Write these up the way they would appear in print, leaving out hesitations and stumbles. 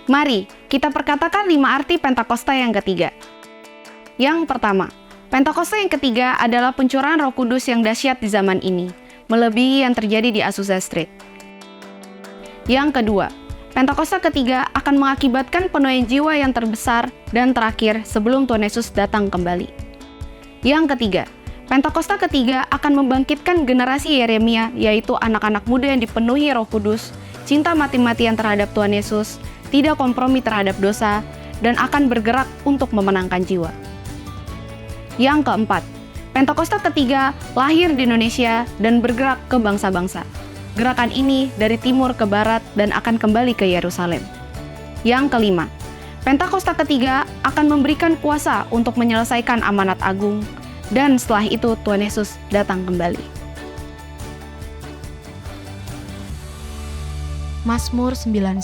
Mari kita perkatakan 5 arti Pentakosta yang ketiga. Yang pertama, Pentakosta yang ketiga adalah pencurahan Roh Kudus yang dahsyat di zaman ini, melebihi yang terjadi di Azusa Street. Yang kedua, Pentakosta ketiga akan mengakibatkan penuaian jiwa yang terbesar dan terakhir sebelum Tuhan Yesus datang kembali. Yang ketiga, Pentakosta ketiga akan membangkitkan generasi Yeremia, yaitu anak-anak muda yang dipenuhi Roh Kudus, cinta mati-matian terhadap Tuhan Yesus, tidak kompromi terhadap dosa, dan akan bergerak untuk memenangkan jiwa. Yang keempat, Pentakosta ketiga lahir di Indonesia dan bergerak ke bangsa-bangsa. Gerakan ini dari timur ke barat dan akan kembali ke Yerusalem. Yang kelima, Pentakosta ketiga akan memberikan kuasa untuk menyelesaikan amanat agung, dan setelah itu Tuhan Yesus datang kembali. Mazmur 91.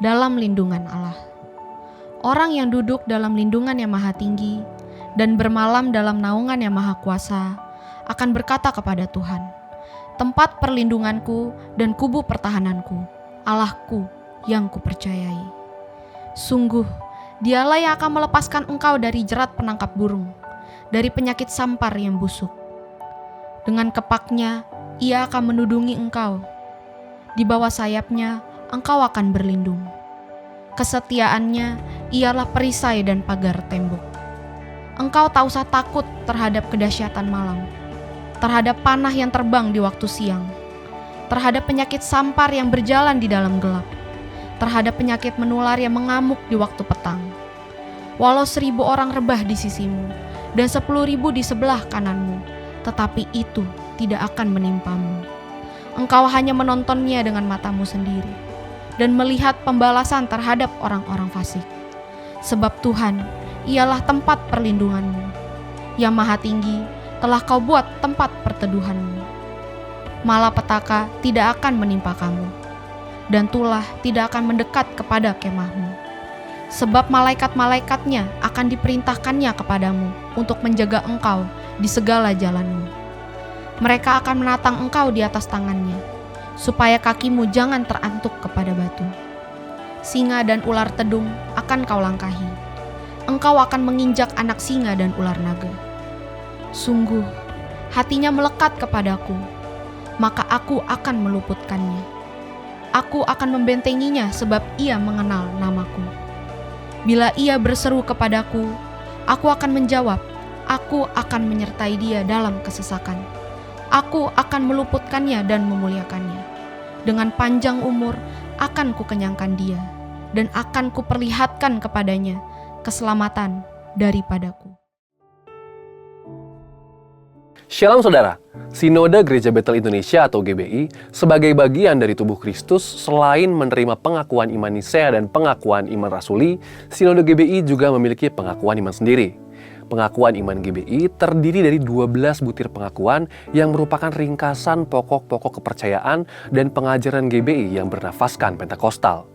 Dalam lindungan Allah. Orang yang duduk dalam lindungan yang maha tinggi dan bermalam dalam naungan yang maha kuasa akan berkata kepada Tuhan, tempat perlindunganku dan kubu pertahananku, Allahku yang kupercayai. Sungguh, dialah yang akan melepaskan engkau dari jerat penangkap burung, dari penyakit sampar yang busuk. Dengan kepaknya, ia akan menudungi engkau. Di bawah sayapnya, engkau akan berlindung. Kesetiaannya ialah perisai dan pagar tembok. Engkau tak usah takut terhadap kedahsyatan malam, terhadap panah yang terbang di waktu siang, terhadap penyakit sampar yang berjalan di dalam gelap, terhadap penyakit menular yang mengamuk di waktu petang. Walau 1.000 orang rebah di sisimu, dan 10.000 di sebelah kananmu, tetapi itu tidak akan menimpamu. Engkau hanya menontonnya dengan matamu sendiri, dan melihat pembalasan terhadap orang-orang fasik. Sebab Tuhan, ialah tempat perlindunganmu. Yang maha tinggi, telah kau buat tempat perteduhanmu. Malapetaka tidak akan menimpa kamu, dan tulah tidak akan mendekat kepada kemahmu. Sebab malaikat-malaikatnya akan diperintahkannya kepadamu untuk menjaga engkau di segala jalanmu. Mereka akan menatang engkau di atas tangannya, supaya kakimu jangan terantuk kepada batu. Singa dan ular tedung akan kau langkahi. Engkau akan menginjak anak singa dan ular naga. Sungguh, hatinya melekat kepadaku, maka aku akan meluputkannya. Aku akan membentenginya sebab ia mengenal namaku. Bila ia berseru kepadaku, aku akan menjawab. Aku akan menyertai dia dalam kesesakan. Aku akan meluputkannya dan memuliakannya. Dengan panjang umur akan kukenyangkan dia, dan akan kuperlihatkan kepadanya keselamatan daripadaku. Shalom saudara, Sinode Gereja Betel Indonesia atau GBI sebagai bagian dari tubuh Kristus selain menerima pengakuan iman Nisea dan pengakuan iman Rasuli, Sinode GBI juga memiliki pengakuan iman sendiri. Pengakuan iman GBI terdiri dari 12 butir pengakuan yang merupakan ringkasan pokok-pokok kepercayaan dan pengajaran GBI yang bernafaskan Pentakostal.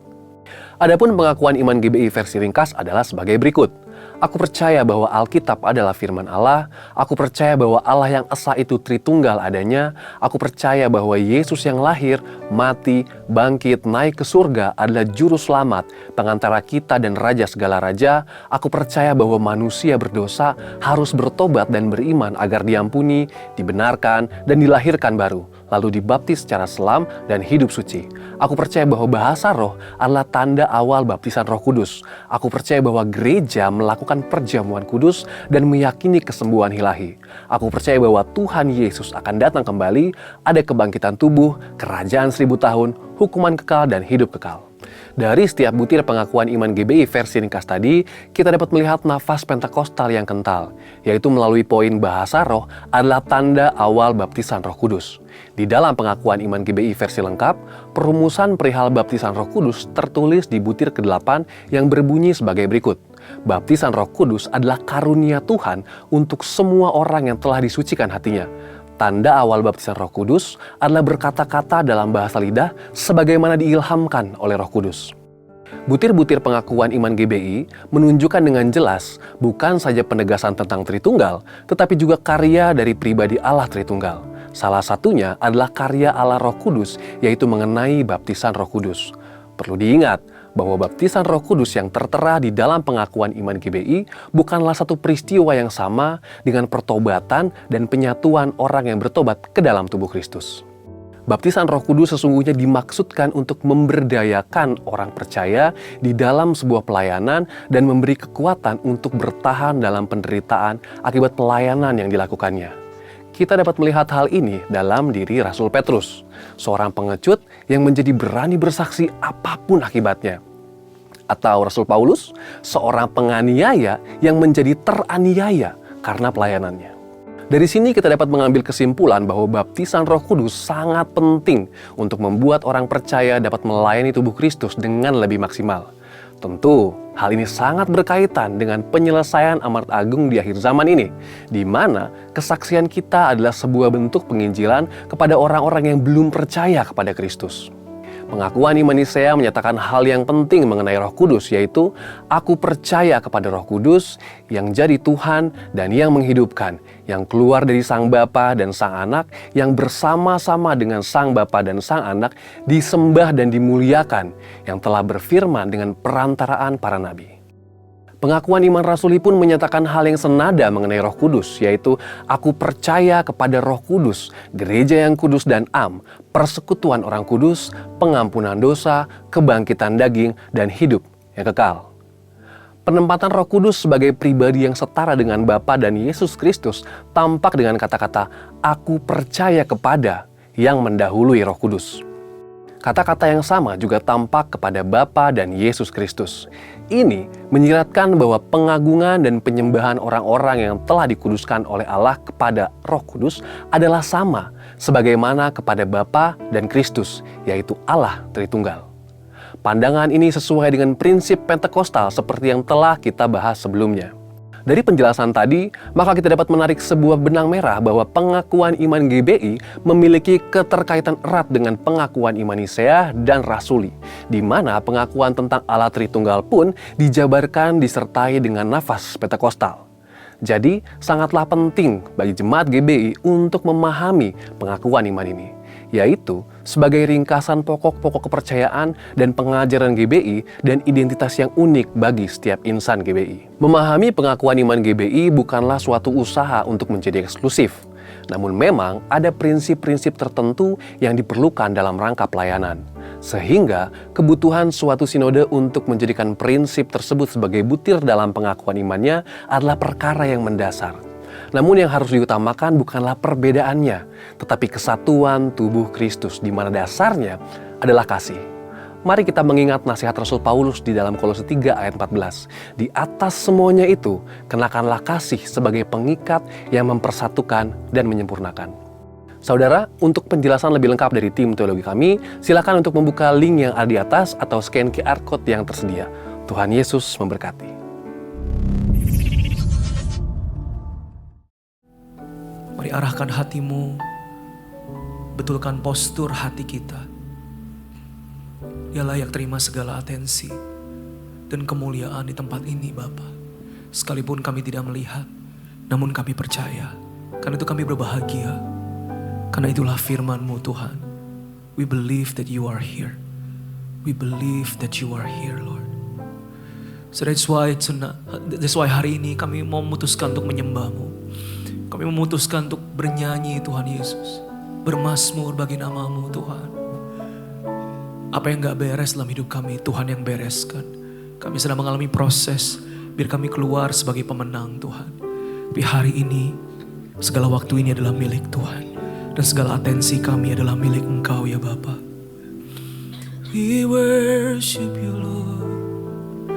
Adapun pengakuan iman GBI versi ringkas adalah sebagai berikut. Aku percaya bahwa Alkitab adalah firman Allah. Aku percaya bahwa Allah yang esa itu Tritunggal adanya. Aku percaya bahwa Yesus yang lahir, mati, bangkit, naik ke surga adalah juru selamat, pengantara kita dan raja segala raja. Aku percaya bahwa manusia berdosa harus bertobat dan beriman agar diampuni, dibenarkan, dan dilahirkan baru, lalu dibaptis secara selam dan hidup suci. Aku percaya bahwa bahasa roh adalah tanda awal baptisan Roh Kudus. Aku percaya bahwa gereja melakukan perjamuan kudus dan meyakini kesembuhan ilahi. Aku percaya bahwa Tuhan Yesus akan datang kembali, ada kebangkitan tubuh, kerajaan 1000 tahun, hukuman kekal, dan hidup kekal. Dari setiap butir pengakuan iman GBI versi ringkas tadi, kita dapat melihat nafas Pentakostal yang kental, yaitu melalui poin bahasa roh adalah tanda awal baptisan Roh Kudus. Di dalam pengakuan iman GBI versi lengkap, perumusan perihal baptisan Roh Kudus tertulis di butir ke-8 yang berbunyi sebagai berikut. Baptisan Roh Kudus adalah karunia Tuhan untuk semua orang yang telah disucikan hatinya. Tanda awal baptisan Roh Kudus adalah berkata-kata dalam bahasa lidah sebagaimana diilhamkan oleh Roh Kudus. Butir-butir pengakuan iman GBI menunjukkan dengan jelas bukan saja penegasan tentang Tritunggal, tetapi juga karya dari pribadi Allah Tritunggal. Salah satunya adalah karya Allah Roh Kudus, yaitu mengenai baptisan Roh Kudus. Perlu diingat bahwa baptisan Roh Kudus yang tertera di dalam pengakuan iman GBI bukanlah satu peristiwa yang sama dengan pertobatan dan penyatuan orang yang bertobat ke dalam tubuh Kristus. Baptisan Roh Kudus sesungguhnya dimaksudkan untuk memberdayakan orang percaya di dalam sebuah pelayanan dan memberi kekuatan untuk bertahan dalam penderitaan akibat pelayanan yang dilakukannya. Kita dapat melihat hal ini dalam diri Rasul Petrus, seorang pengecut yang menjadi berani bersaksi apapun akibatnya. Atau Rasul Paulus, seorang penganiaya yang menjadi teraniaya karena pelayanannya. Dari sini kita dapat mengambil kesimpulan bahwa baptisan Roh Kudus sangat penting untuk membuat orang percaya dapat melayani tubuh Kristus dengan lebih maksimal. Tentu, hal ini sangat berkaitan dengan penyelesaian amanat agung di akhir zaman ini, di mana kesaksian kita adalah sebuah bentuk penginjilan kepada orang-orang yang belum percaya kepada Kristus. Pengakuan iman Nisea menyatakan hal yang penting mengenai Roh Kudus, yaitu aku percaya kepada Roh Kudus yang jadi Tuhan dan yang menghidupkan, yang keluar dari Sang Bapa dan Sang Anak, yang bersama-sama dengan Sang Bapa dan Sang Anak disembah dan dimuliakan, yang telah berfirman dengan perantaraan para nabi. Pengakuan iman rasuli pun menyatakan hal yang senada mengenai Roh Kudus, yaitu aku percaya kepada Roh Kudus, gereja yang kudus dan am, persekutuan orang kudus, pengampunan dosa, kebangkitan daging, dan hidup yang kekal. Penempatan Roh Kudus sebagai pribadi yang setara dengan Bapa dan Yesus Kristus tampak dengan kata-kata aku percaya kepada yang mendahului Roh Kudus. Kata-kata yang sama juga tampak kepada Bapa dan Yesus Kristus. Ini menyiratkan bahwa pengagungan dan penyembahan orang-orang yang telah dikuduskan oleh Allah kepada Roh Kudus adalah sama sebagaimana kepada Bapa dan Kristus, yaitu Allah Tritunggal. Pandangan ini sesuai dengan prinsip Pentekostal seperti yang telah kita bahas sebelumnya. Dari penjelasan tadi, maka kita dapat menarik sebuah benang merah bahwa pengakuan iman GBI memiliki keterkaitan erat dengan pengakuan iman Nisea dan Rasuli, di mana pengakuan tentang Allah Tritunggal pun dijabarkan disertai dengan nafas Pentekostal. Jadi, sangatlah penting bagi jemaat GBI untuk memahami pengakuan iman ini, yaitu sebagai ringkasan pokok-pokok kepercayaan dan pengajaran GBI dan identitas yang unik bagi setiap insan GBI. Memahami pengakuan iman GBI bukanlah suatu usaha untuk menjadi eksklusif, namun memang ada prinsip-prinsip tertentu yang diperlukan dalam rangka pelayanan. Sehingga kebutuhan suatu sinode untuk menjadikan prinsip tersebut sebagai butir dalam pengakuan imannya adalah perkara yang mendasar. Namun yang harus diutamakan bukanlah perbedaannya, tetapi kesatuan tubuh Kristus di mana dasarnya adalah kasih. Mari kita mengingat nasihat Rasul Paulus di dalam Kolose 3 ayat 14. Di atas semuanya itu, kenakanlah kasih sebagai pengikat yang mempersatukan dan menyempurnakan. Saudara, untuk penjelasan lebih lengkap dari tim teologi kami, silakan untuk membuka link yang ada di atas atau scan QR Code yang tersedia. Tuhan Yesus memberkati. Mari arahkan hatimu, betulkan postur hati kita. Dia layak terima segala atensi dan kemuliaan di tempat ini, Bapa. Sekalipun kami tidak melihat, namun kami percaya. Karena itu kami berbahagia. Karena itulah firman-Mu, Tuhan. We believe that you are here. We believe that you are here, Lord. So that's why hari ini kami mau memutuskan untuk menyembah-Mu. Kami memutuskan untuk bernyanyi, Tuhan Yesus. Bermazmur bagi nama-Mu, Tuhan. Apa yang gak beres dalam hidup kami, Tuhan yang bereskan. Kami sedang mengalami proses, biar kami keluar sebagai pemenang, Tuhan. Tapi hari ini, segala waktu ini adalah milik Tuhan. Dan segala atensi kami adalah milik Engkau, ya Bapa. We worship you, Lord.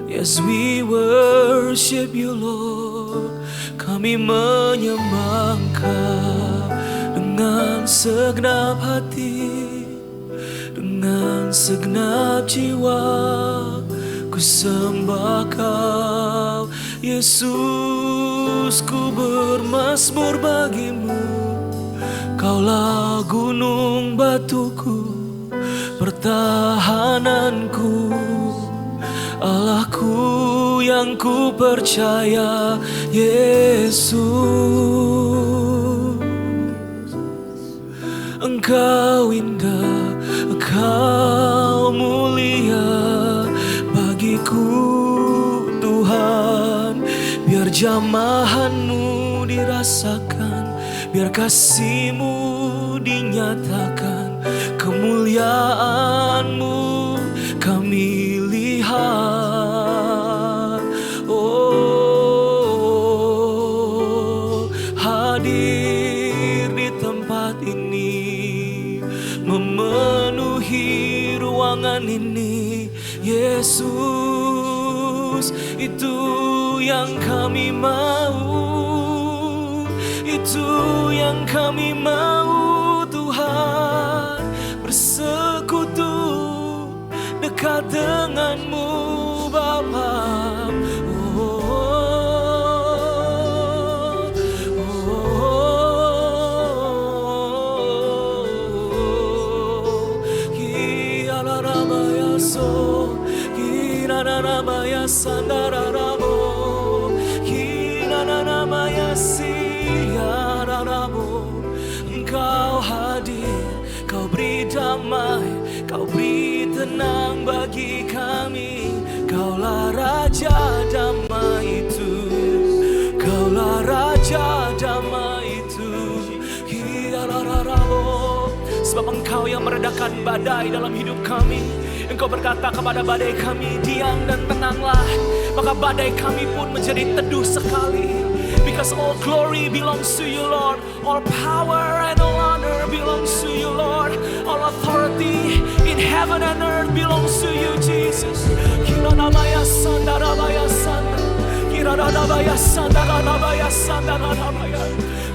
Yes, we worship you, Lord. Kami menyembah Engkau dengan segenap hati, dengan segenap jiwa. Ku sembah Kau, Yesus. Ku bermazmur bagimu. Kaulah gunung batuku, pertahananku, Allahku yang ku percaya, Yesus. Engkau indah, Engkau mulia, kejamahan-Mu dirasakan, biar kasih-Mu dinyatakan, kemuliaan-Mu kami lihat. Oh, hadir di tempat ini, memenuhi ruangan ini. Yesus, itu yang kami mau, itu yang kami mau. Tuhan, bersekutu dekat dengan-Mu Bapa. Engkau hadir, Kau beri damai, Kau beri tenang bagi kami. Kaulah Raja damai itu, Kaulah Raja damai itu. Sebab Engkau yang meredakan badai dalam hidup kami. Engkau berkata kepada badai kami, diam dan tenanglah. Maka badai kami pun menjadi teduh sekali. Because all glory belongs to You, Lord. All power and all honor belongs to You, Lord. All authority in heaven and earth belongs to You, Jesus. Kiranabaya sandarabaya sandar, kiranabaya sandarabaya sandarabaya.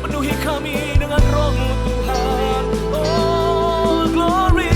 Penuhi kami dengan Roh-Mu, Tuhan. Oh, glory.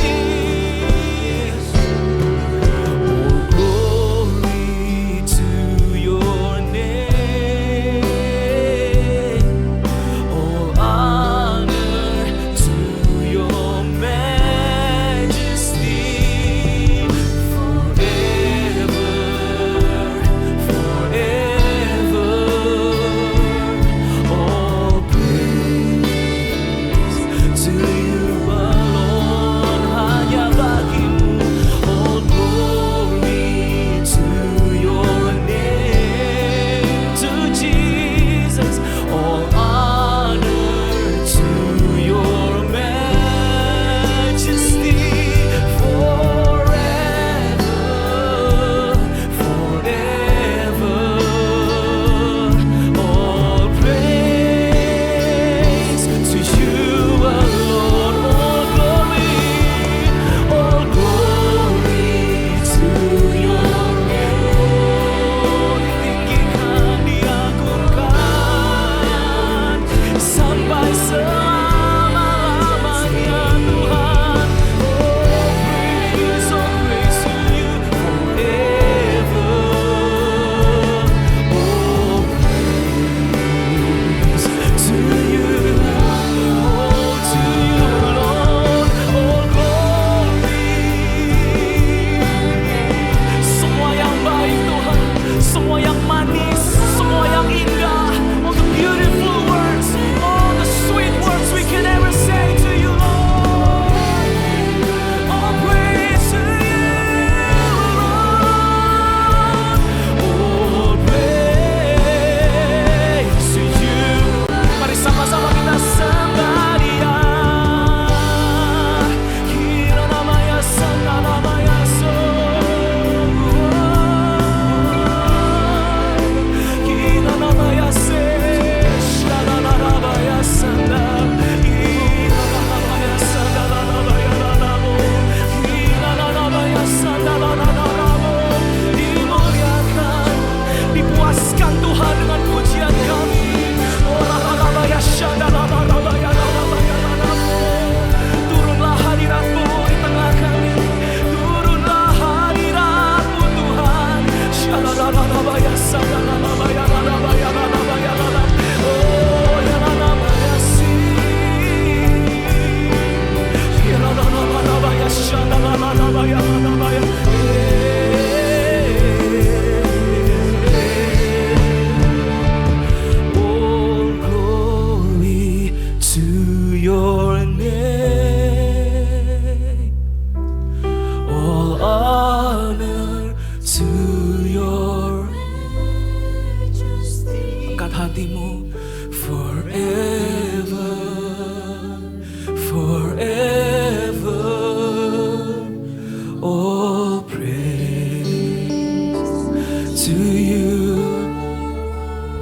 honor to your majesty. hatimu. Forever, forever, all praise to you.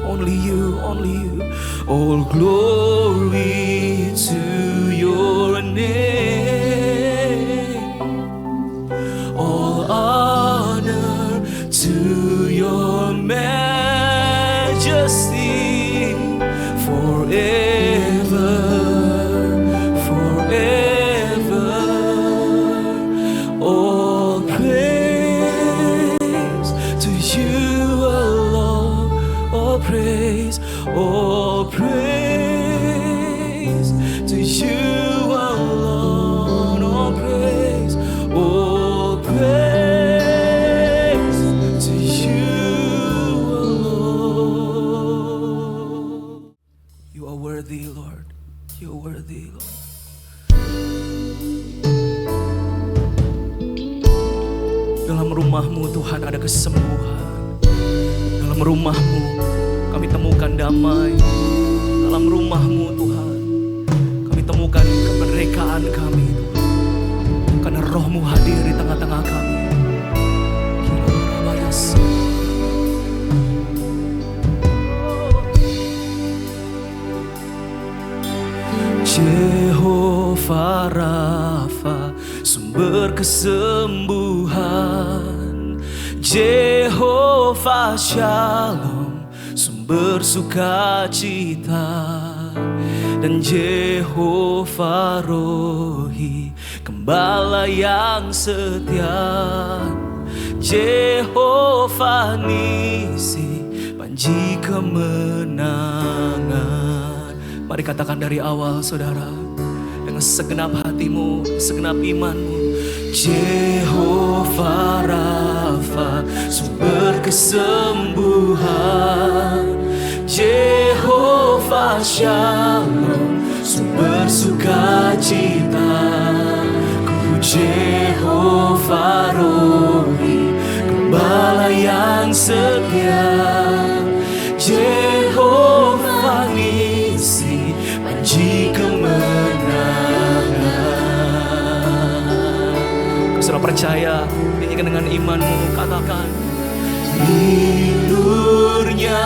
Only you, only you. All glory to your name. All honor to your majesty. Forever, forever. All praise to you alone. All praise, all praise to you alone. All praise, all praise to you alone. You are worthy, Lord. You are worthy, Lord. Dalam rumah-Mu Tuhan ada kesembuhan. Dalam rumah-Mu kami temukan damai. Dalam rumah-Mu Tuhan kami temukan kemerdekaan kami, Tuhan. Karena Roh-Mu hadir di tengah-tengah kami. Jehovah Rafa, sumber kesembuhan. Jehovah Shalom, sumber sukacita. Dan Jehovah Rohi, gembala yang setia. Jehovah Nisi, panji kemenangan. Mari katakan dari awal, saudara, dengan segenap hatimu, segenap imanmu. Jehovah Rafa, sumber kesembuhan. Jehovah Shalom, sumber sukacita. Ku Jehovah Rohi, gembala yang setia. Jehovah Nisi, panji kemenangan. Kau sudah percaya, nyanyikan dengan imanmu, katakan. Bilurnya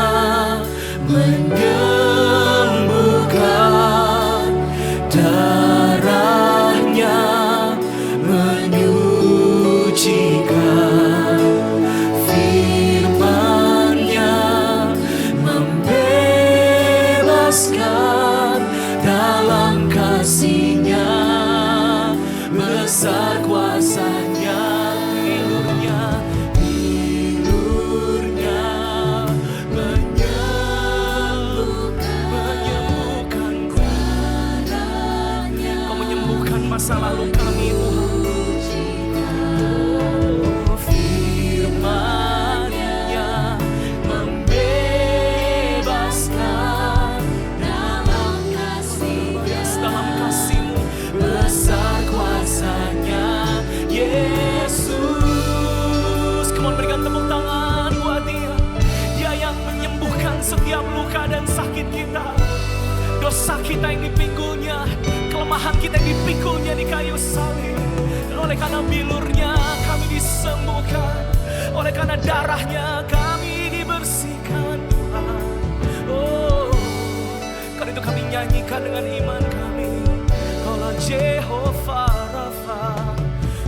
menyembuhkan, darahnya menyucikan, firman-Nya membebaskan, dalam kasih-Nya besar kuasa-Nya. Masa lalu kami, Tuhan. Firman-Nya membebaskan, dalam kasih-Mu besar kuasa-Nya. Yesus, come on, berikan tepuk tangan buat Dia. Dia yang menyembuhkan setiap luka dan sakit kita. Dosa kita yang dipikul-Nya, kelemahan kita yang dipikulnya di kayu salib. Dan oleh karena bilur-Nya kami disembuhkan, oleh karena darah-Nya kami dibersihkan, Tuhan. Oh, karena itu kami nyanyikan dengan iman kami. Kaulah Jehovah Rafa,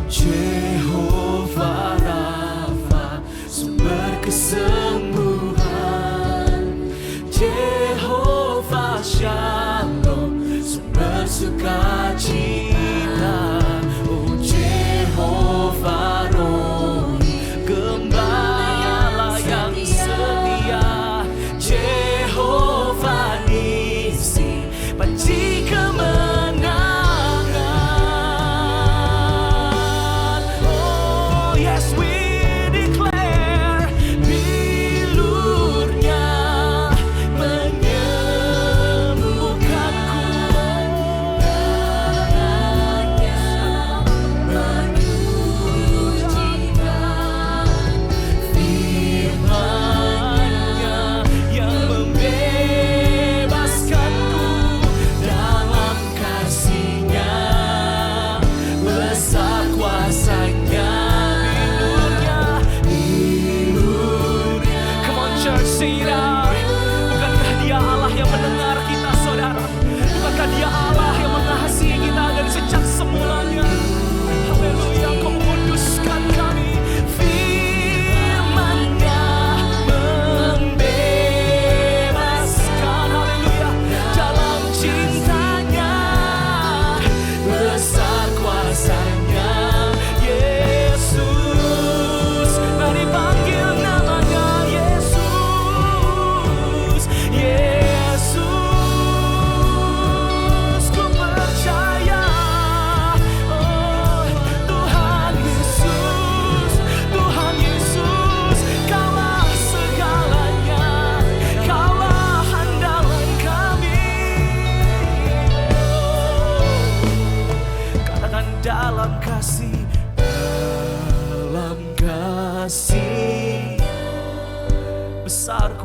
Jehovah Rafa, sumber kesembuhan. Jehovah Shalom, sumber sukacita. Oh Jehovah Rohi, gembala yang setia. Jehovah Nisi, panji kemenangan. Oh yes, we declare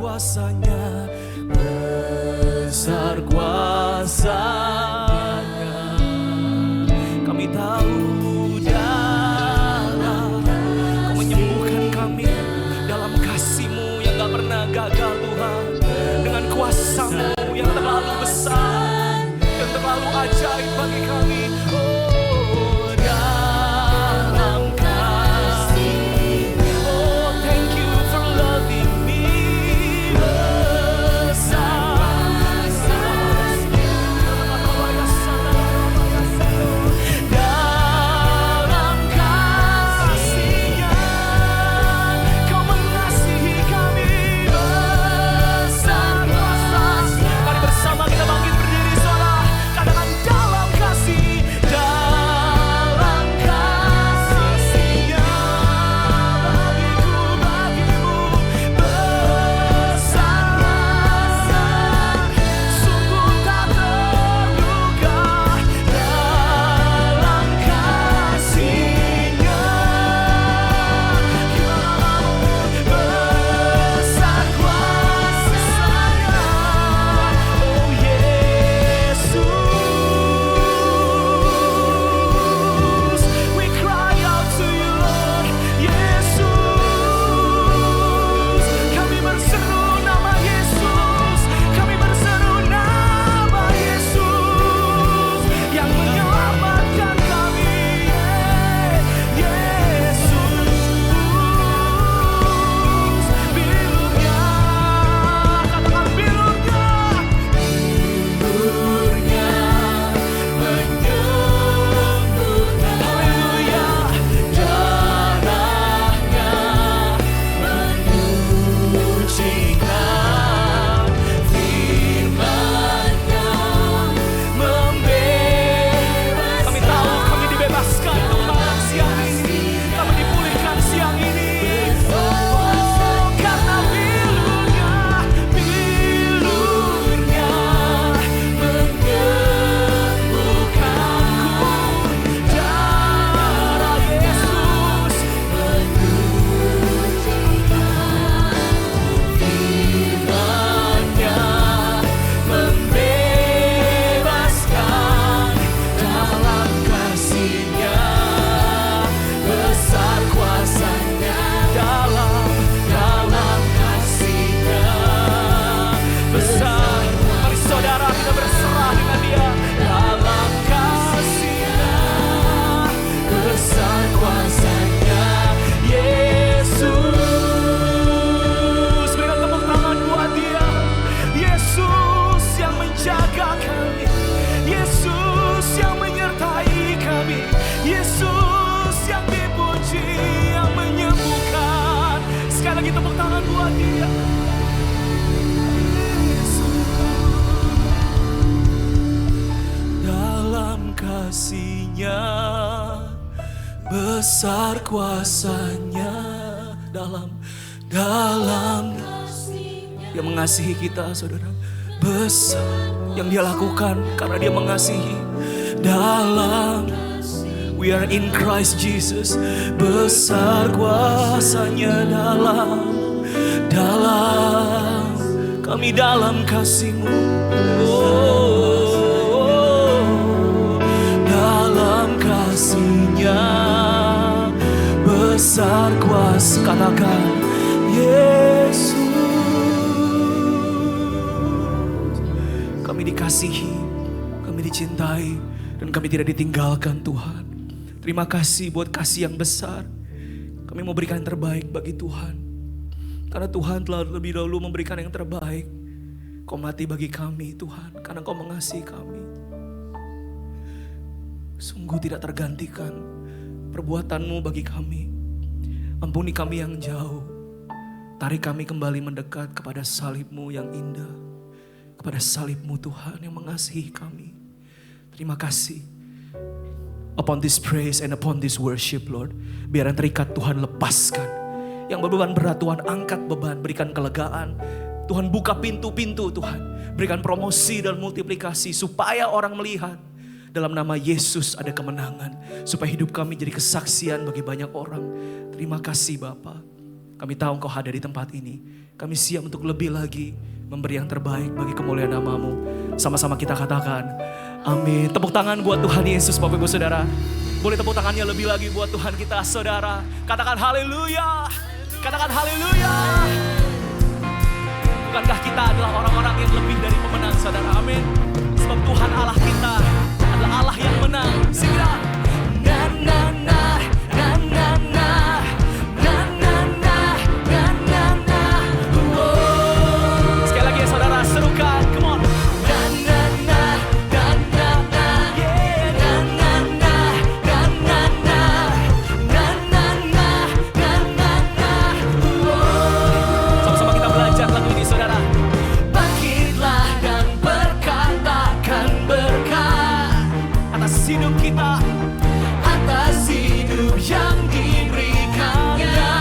kuasanya, besar kuasanya. Kami tahu dalam Kau menyembuhkan kami, dalam kasih-Mu yang gak pernah gagal Tuhan, dengan kuasa-Mu yang terlalu besar, yang terlalu ajaib bagi kami. Oh, dalam kasih, oh thank you for loving me. Besar kuasanya, dalam kasih-Nya Kau mengasihi kami. Besar kuasanya. Mari bersama kita bangkit berdiri, saudara. Katakan dalam kasih, dalam kasih-Nya bagiku, bagimu. Besar kuasa, sungguh tak terduga. Dalam kasih-Nya besar kuasanya. Oh Yesus, we cry out to you Lord. Yesus, kami berseru nama Yesus, kami berseru nama Yesus yang menyelamatkan kami. Yesus, bilurnya, katakan bilurnya, bilurnya menyembuhkan. Haleluya, darahnya menyucikan, firman-Nya membebaskan. Kami tahu kami dibebaskan Tuhan siang ini, kami dipulihkan siang ini. Oh, karena bilurnya, bilurnya menyembuhkanku. Darah Yesus menyucikan, firman-Nya membebaskan. Dalam kasih-Nya besar kuasanya. Dalam kasih-Nya besar. Mari saudara kita berserah dengan Dia. Dalam kasih-Nya besar kuasanya. Yesus, berikan tepuk tangan buat Dia. Yesus yang menjaga kami, Yesus yang menyertai kami, Yesus yang dipuji, yang menyembuhkan. Sekali lagi tepuk tangan buat Dia. Yesus, dalam kasih-Nya besar kuasanya. Dalam yang mengasihi kita, saudara, besar yang Dia lakukan karena Dia mengasihi. Dalam, we are in Christ Jesus, besar kuasanya. Dalam kami dalam kasih-Mu. Oh, dalam kasih-Nya besar kuasa. Katakan Yesus, kami dikasihi, kami dicintai, dan kami tidak ditinggalkan Tuhan. Terima kasih buat kasih yang besar. Kami mau berikan yang terbaik bagi Tuhan, karena Tuhan telah lebih dahulu memberikan yang terbaik. Kau mati bagi kami Tuhan, karena Kau mengasihi kami. Sungguh tidak tergantikan perbuatan-Mu bagi kami. Ampuni kami yang jauh. Tarik kami kembali mendekat kepada salib-Mu yang indah. Kepada salib-Mu Tuhan yang mengasihi kami. Terima kasih. Upon this praise and upon this worship Lord, biar yang terikat Tuhan lepaskan. Yang berbeban berat Tuhan angkat beban, berikan kelegaan. Tuhan buka pintu-pintu Tuhan. Berikan promosi dan multiplikasi supaya orang melihat. Dalam nama Yesus ada kemenangan. Supaya hidup kami jadi kesaksian bagi banyak orang. Terima kasih Bapa. Kami tahu Engkau hadir di tempat ini. Kami siap untuk lebih lagi memberi yang terbaik bagi kemuliaan nama-Mu. Sama-sama kita katakan, amin. Tepuk tangan buat Tuhan Yesus, Bapak Ibu Saudara. Boleh tepuk tangannya lebih lagi buat Tuhan kita, Saudara. Katakan haleluya. Katakan haleluya. Bukankah kita adalah orang-orang yang lebih dari pemenang, Saudara? Amin. Sebab Tuhan Allah kita adalah Allah yang menang. Sing it out. Na na na na na na na na na na na na. Sekali lagi ya Saudara, serukan. Come on. Na na na na na na. Yeah. Na na na na na na. Na na na na na na. Sama-sama kita belajar lagu ini, Saudara. Bangkitlah dan berkatakan berkat atas hidup kita, atas hidup yang diberikannya.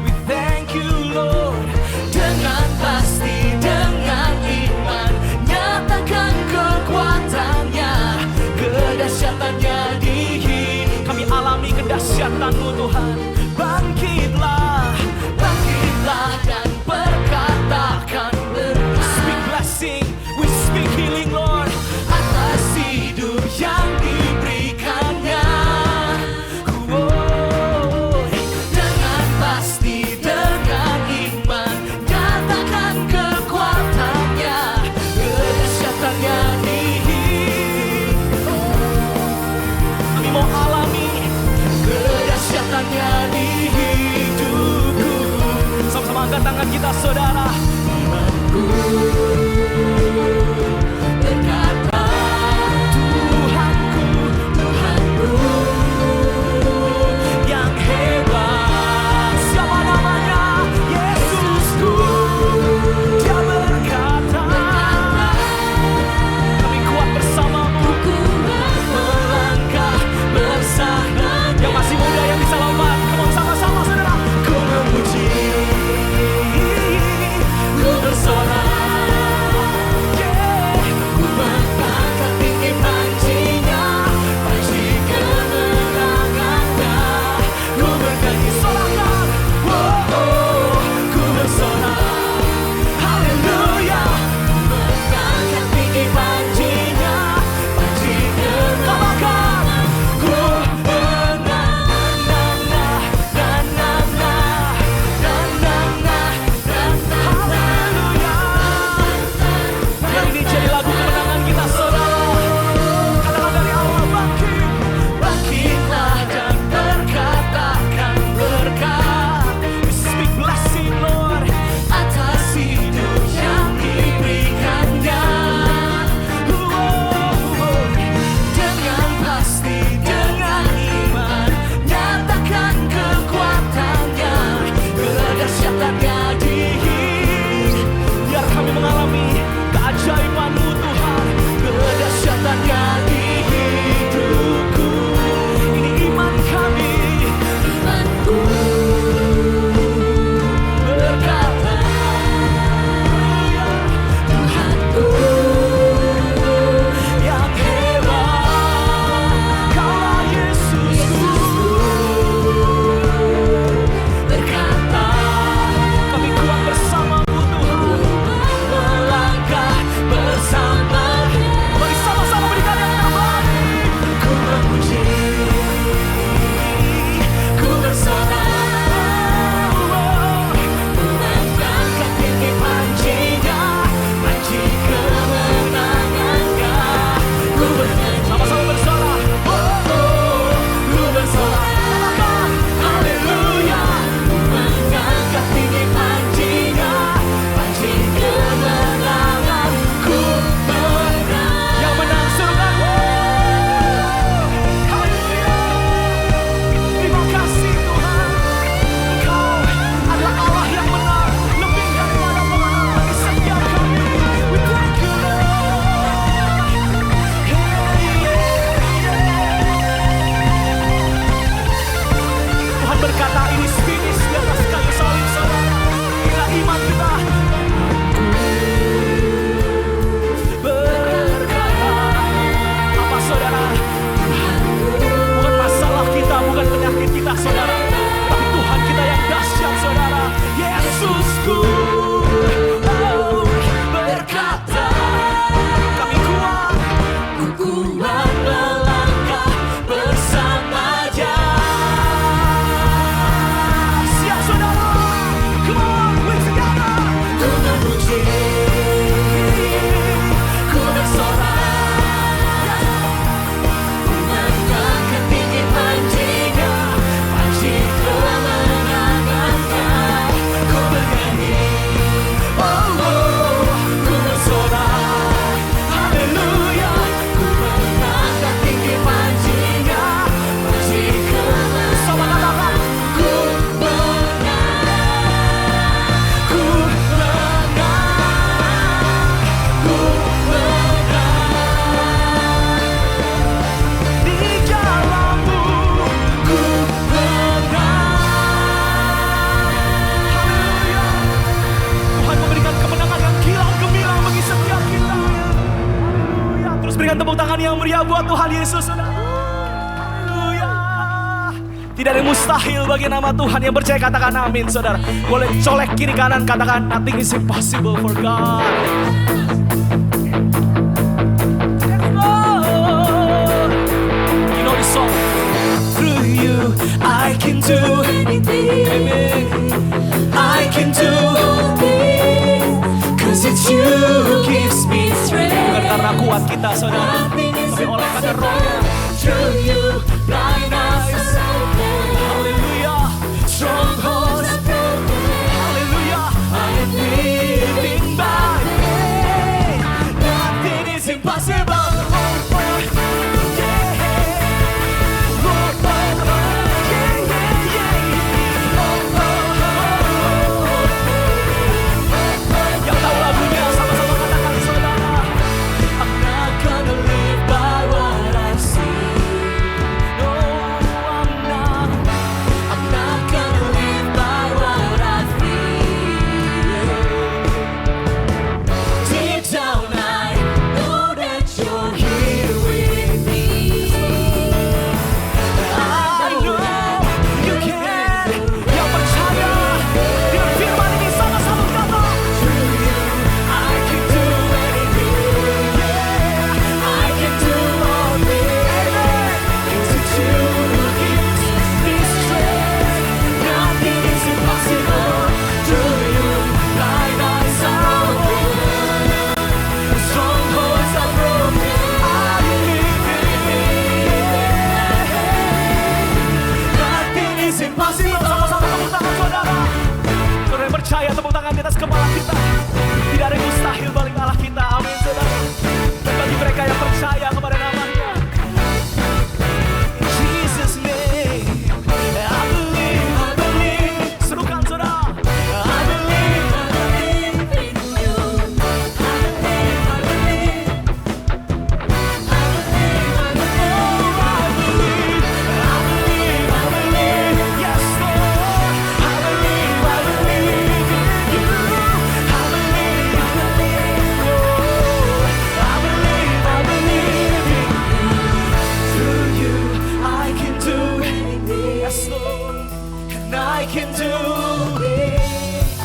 We thank you Lord. Dengan pasti, dengan iman, nyatakan kekuatannya, kedahsyatannya di hidup. Kami alami kedahsyatan-Mu Tuhan. Bangkitlah, bangkitlah dan berkatakan berkat. Speak blessing, we speak healing Lord, atas hidup yang diberikannya. Dengan pasti, dengan iman, nyatakan kekuatannya, kedahsyatannya di hidup. Kami mau alami kedahsyatannya di hidupku. Sama-sama angkat tangan kita, Saudara. Imanku berkata, Tuhanku, Tuhanku yang hebat. Siapa namanya? Yesusku. Dia berkata, kami kuat bersamamu, melangkah bersama. Yang masih muda yang bisa lompat, come on, sama-sama Saudara. Ku memuji, ku bersorak. Ku mengangkat tinggi pancinya, panci kemenangannya. Ku bernyanyi sorakan, ku bersorak. Haleluya. Ku mengangkat tinggi pancinya, panci kemenangan. Ku yang ini jadi lagu kemenangan kita, Saudara. Katakan dari awal, bangkit. Bangkitlah dan berkatakan berkat. We speak blessing Lord, atas hidup yang diberikannya. Dengan pasti, dengan iman, nyatakan kekuatannya, kedahsyatannya di hidup. Biar kami mengalami keajaiban-Mu Tuhan, kedahsyatannya di hidupku. Ini iman kami, imanku berkata, Tuhanku yang hebat. Kaulah Yesusku berkata. Kami berikan tepuk tangan yang meriah buat Tuhan Yesus. Haleluya. Tidak ada yang mustahil bagi nama Tuhan. Yang percaya katakan amin, saudara. Boleh colek kiri kanan, katakan nothing is impossible for God. You know this song. Through you I can do anything. I can do cause it's you who gives me strength. Bukan karena kuat kita, saudara, tapi oleh karena Roh-Nya. Through you blind eyes. Hallelujah. Strongholds are broken. Hallelujah. I am living by faith. Nothing is impossible. Percaya, tepuk tangan di atas kepala kita. Tidak ada yang mustahil bagi Allah kita. Amin, saudara. Dan bagi mereka yang percaya kepada nama-Nya, in Jesus name, I believe. Serukan, saudara. I believe in you. I believe. Yes, Lord. I believe.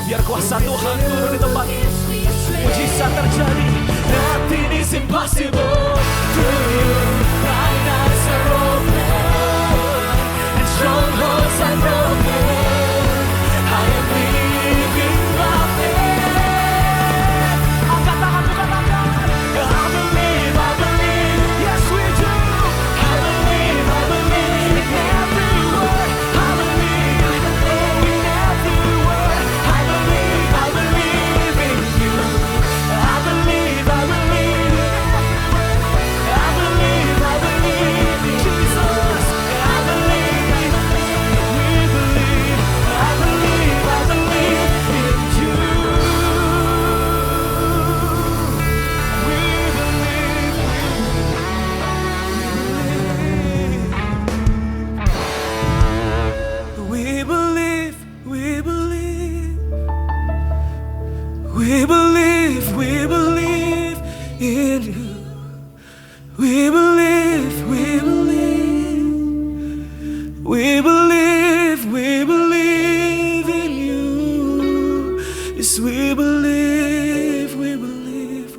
Biar kuasa Tuhan turun di tempat ini. Mujizat terjadi. Nothing is impossible. Through you, blind eyes are open and strongholds are broken. I am living by faith. Angkat tangan, bukan tangan. I believe. Yes, we do. I believe in every word. I believe in every word. I believe in you. I believe in Jesus. I believe, we believe. I believe in you. We believe. We believe. We believe. We believe in you. We believe. We believe. We believe. We believe in you. Yes, we believe. We believe.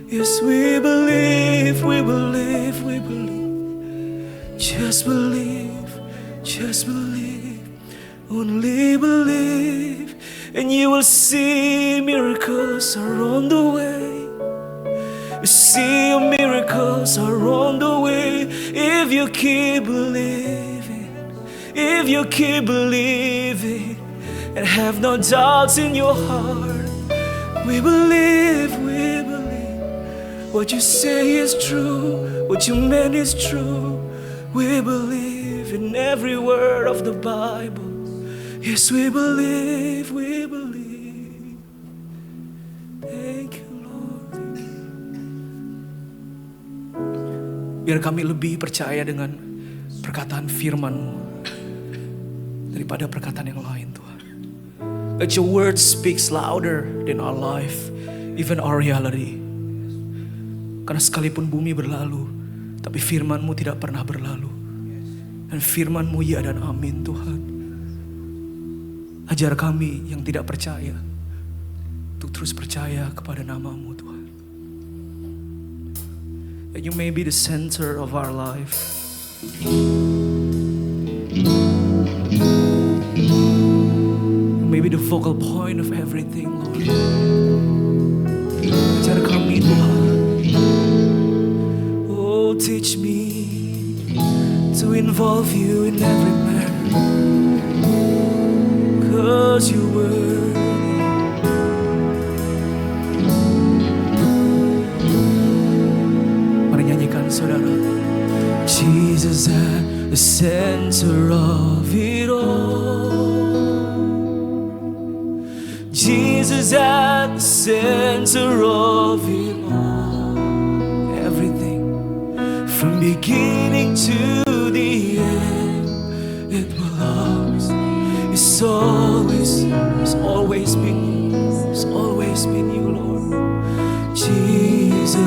Yes, we believe. We believe. We believe. Just believe. Just believe. Only believe. And you will see miracles are on the way. You see your miracles are on the way. If you keep believing. If you keep believing. And have no doubts in your heart. We believe. We believe. What you say is true. What you meant is true. We believe in every word of the Bible. Yes, we believe, we believe. Thank you, Lord. Biar kami lebih percaya dengan perkataan firman-Mu daripada perkataan yang lain, Tuhan. Let your word speaks louder than our life, even our reality. Karena sekalipun bumi berlalu, tapi firman-Mu tidak pernah berlalu. Dan firman-Mu ya dan amin Tuhan. Ajar kami yang tidak percaya untuk terus percaya kepada nama-Mu Tuhan. That You may be the center of our life. You may be the focal point of everything, Lord. Ajar kami Tuhan. Oh, teach me to involve You in every matter, 'cause You were. Mari nyanyikan saudara. Jesus at the center of it all. Jesus at the center of it all. Everything from beginning to the end, it will always, it's always been You, Lord. Jesus,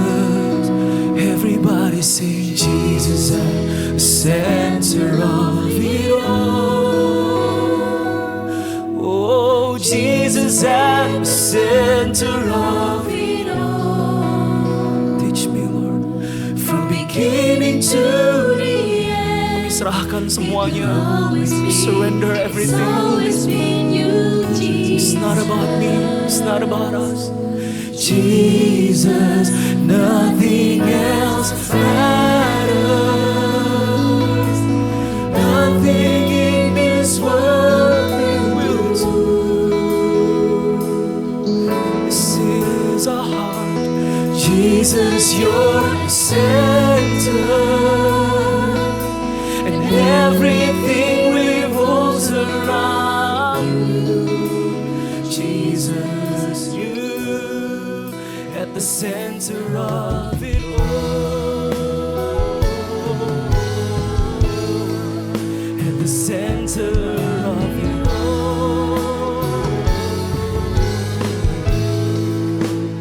everybody sing Jesus at the center of it all. Oh, Jesus at the center of it all. Teach me, Lord, from beginning to the end. Kami serahkan semuanya. Surrender everything. It's not about me, it's not about us. Jesus, nothing else matters. Nothing in this world will do. This is our heart. Jesus, You're the center, and everything revolves around You. Jesus, You at the center of it all. At the center of it all.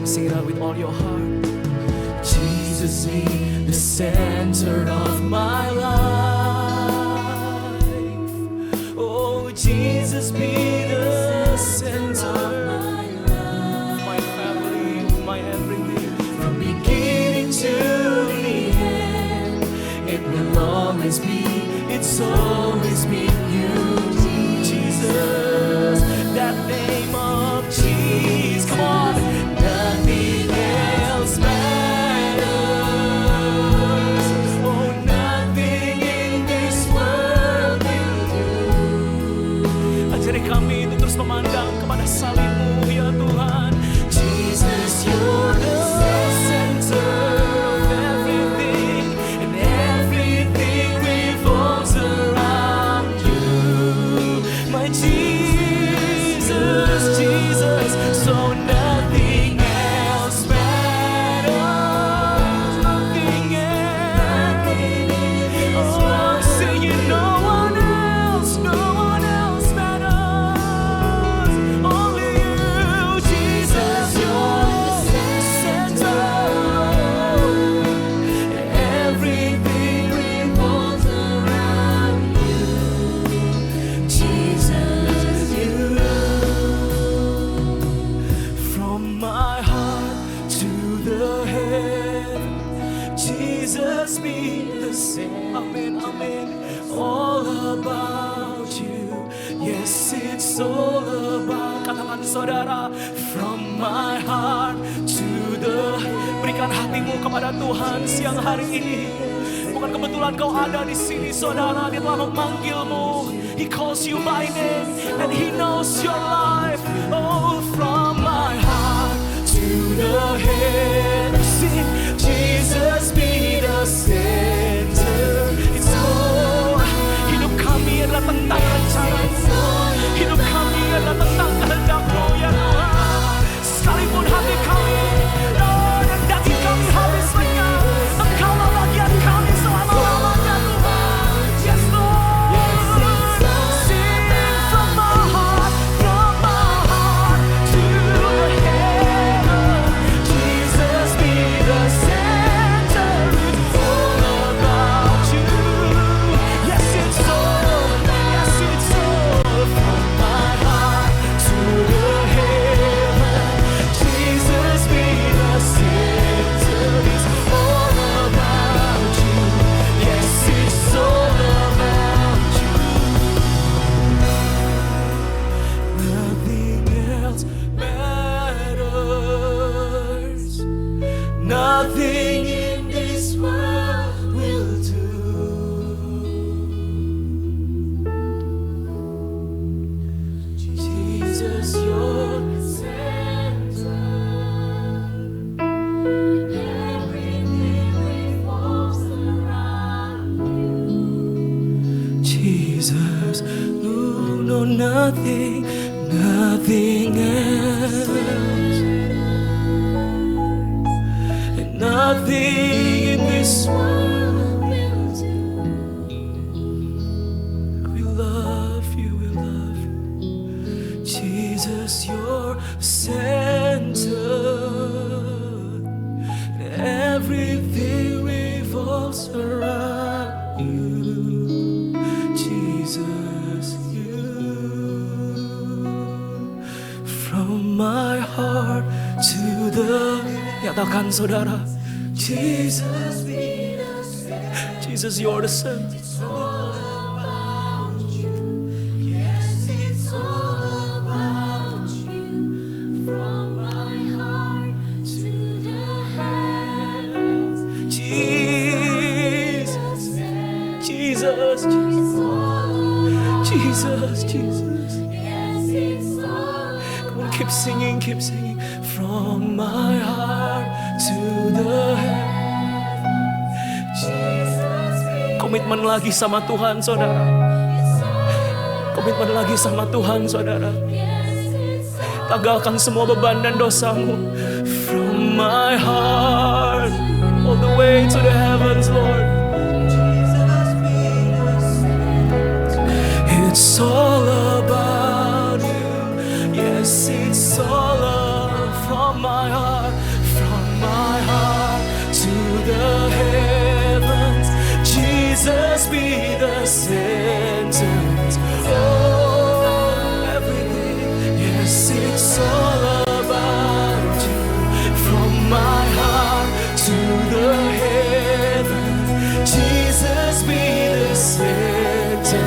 Sing it out with all your heart. Jesus be the center of my life. Oh, Jesus be the center of my family, my everything. From beginning to the end, it will always be, it's always been You, Jesus. That name of Jesus, come on. Nothing else matters. Oh, nothing in this world will do. Ajari kami untuk terus memandang kepada salib-Mu ya Tuhan. Jesus, You're the center of everything, and everything revolves around You. My Jesus, Jesus, so nothing else matters. Nothing else. Oh, singing, no one else matters. Only You, Jesus, You're the center. Everything revolves around You. Jesus, You. From my heart to the head, Jesus be the same. Amen, amen. All about You. Yes, it's all about. Katakan saudara. From my heart to the. Berikan hatimu kepada Tuhan siang hari ini. Bukan kebetulan kau ada di sini, saudara. Dia telah memanggilmu. He calls you by name, and He knows your life. Oh, from my heart to the head, sing Jesus be the center. It's all. Hidup kami adalah tentang rencana-Mu. Hidup kami adalah tentang kehendak-Mu ya Tuhan. Sekalipun hati kami dan daging kami habis lenyap, Engkaulah bagian kami selama-lamanya Tuhan. Yes Lord. Sing from my heart, from my nothing else, and nothing in this world will do. We love you, Jesus, you're center. Everything revolves around you, Jesus, you. From my heart to the, nyatakan saudara, Jesus, Jesus, you're the center. It's all about you. Yes, it's all about you. From my heart to the heavens, Jesus, Jesus, Jesus, Jesus. Yes, it's all. Come on, keep singing, keep singing. From my heart to the heavens, Jesus. Komitmen lagi sama Tuhan, saudara. Komitmen lagi sama Tuhan, saudara. Tanggalkan semua beban dan dosamu. From my heart all the way to the heavens, Lord. It's all about you. Yes, it's all from my heart to the heavens. Jesus be the center. Oh, everything. Yes, it's all about you. From my heart to the heavens. Jesus be the center.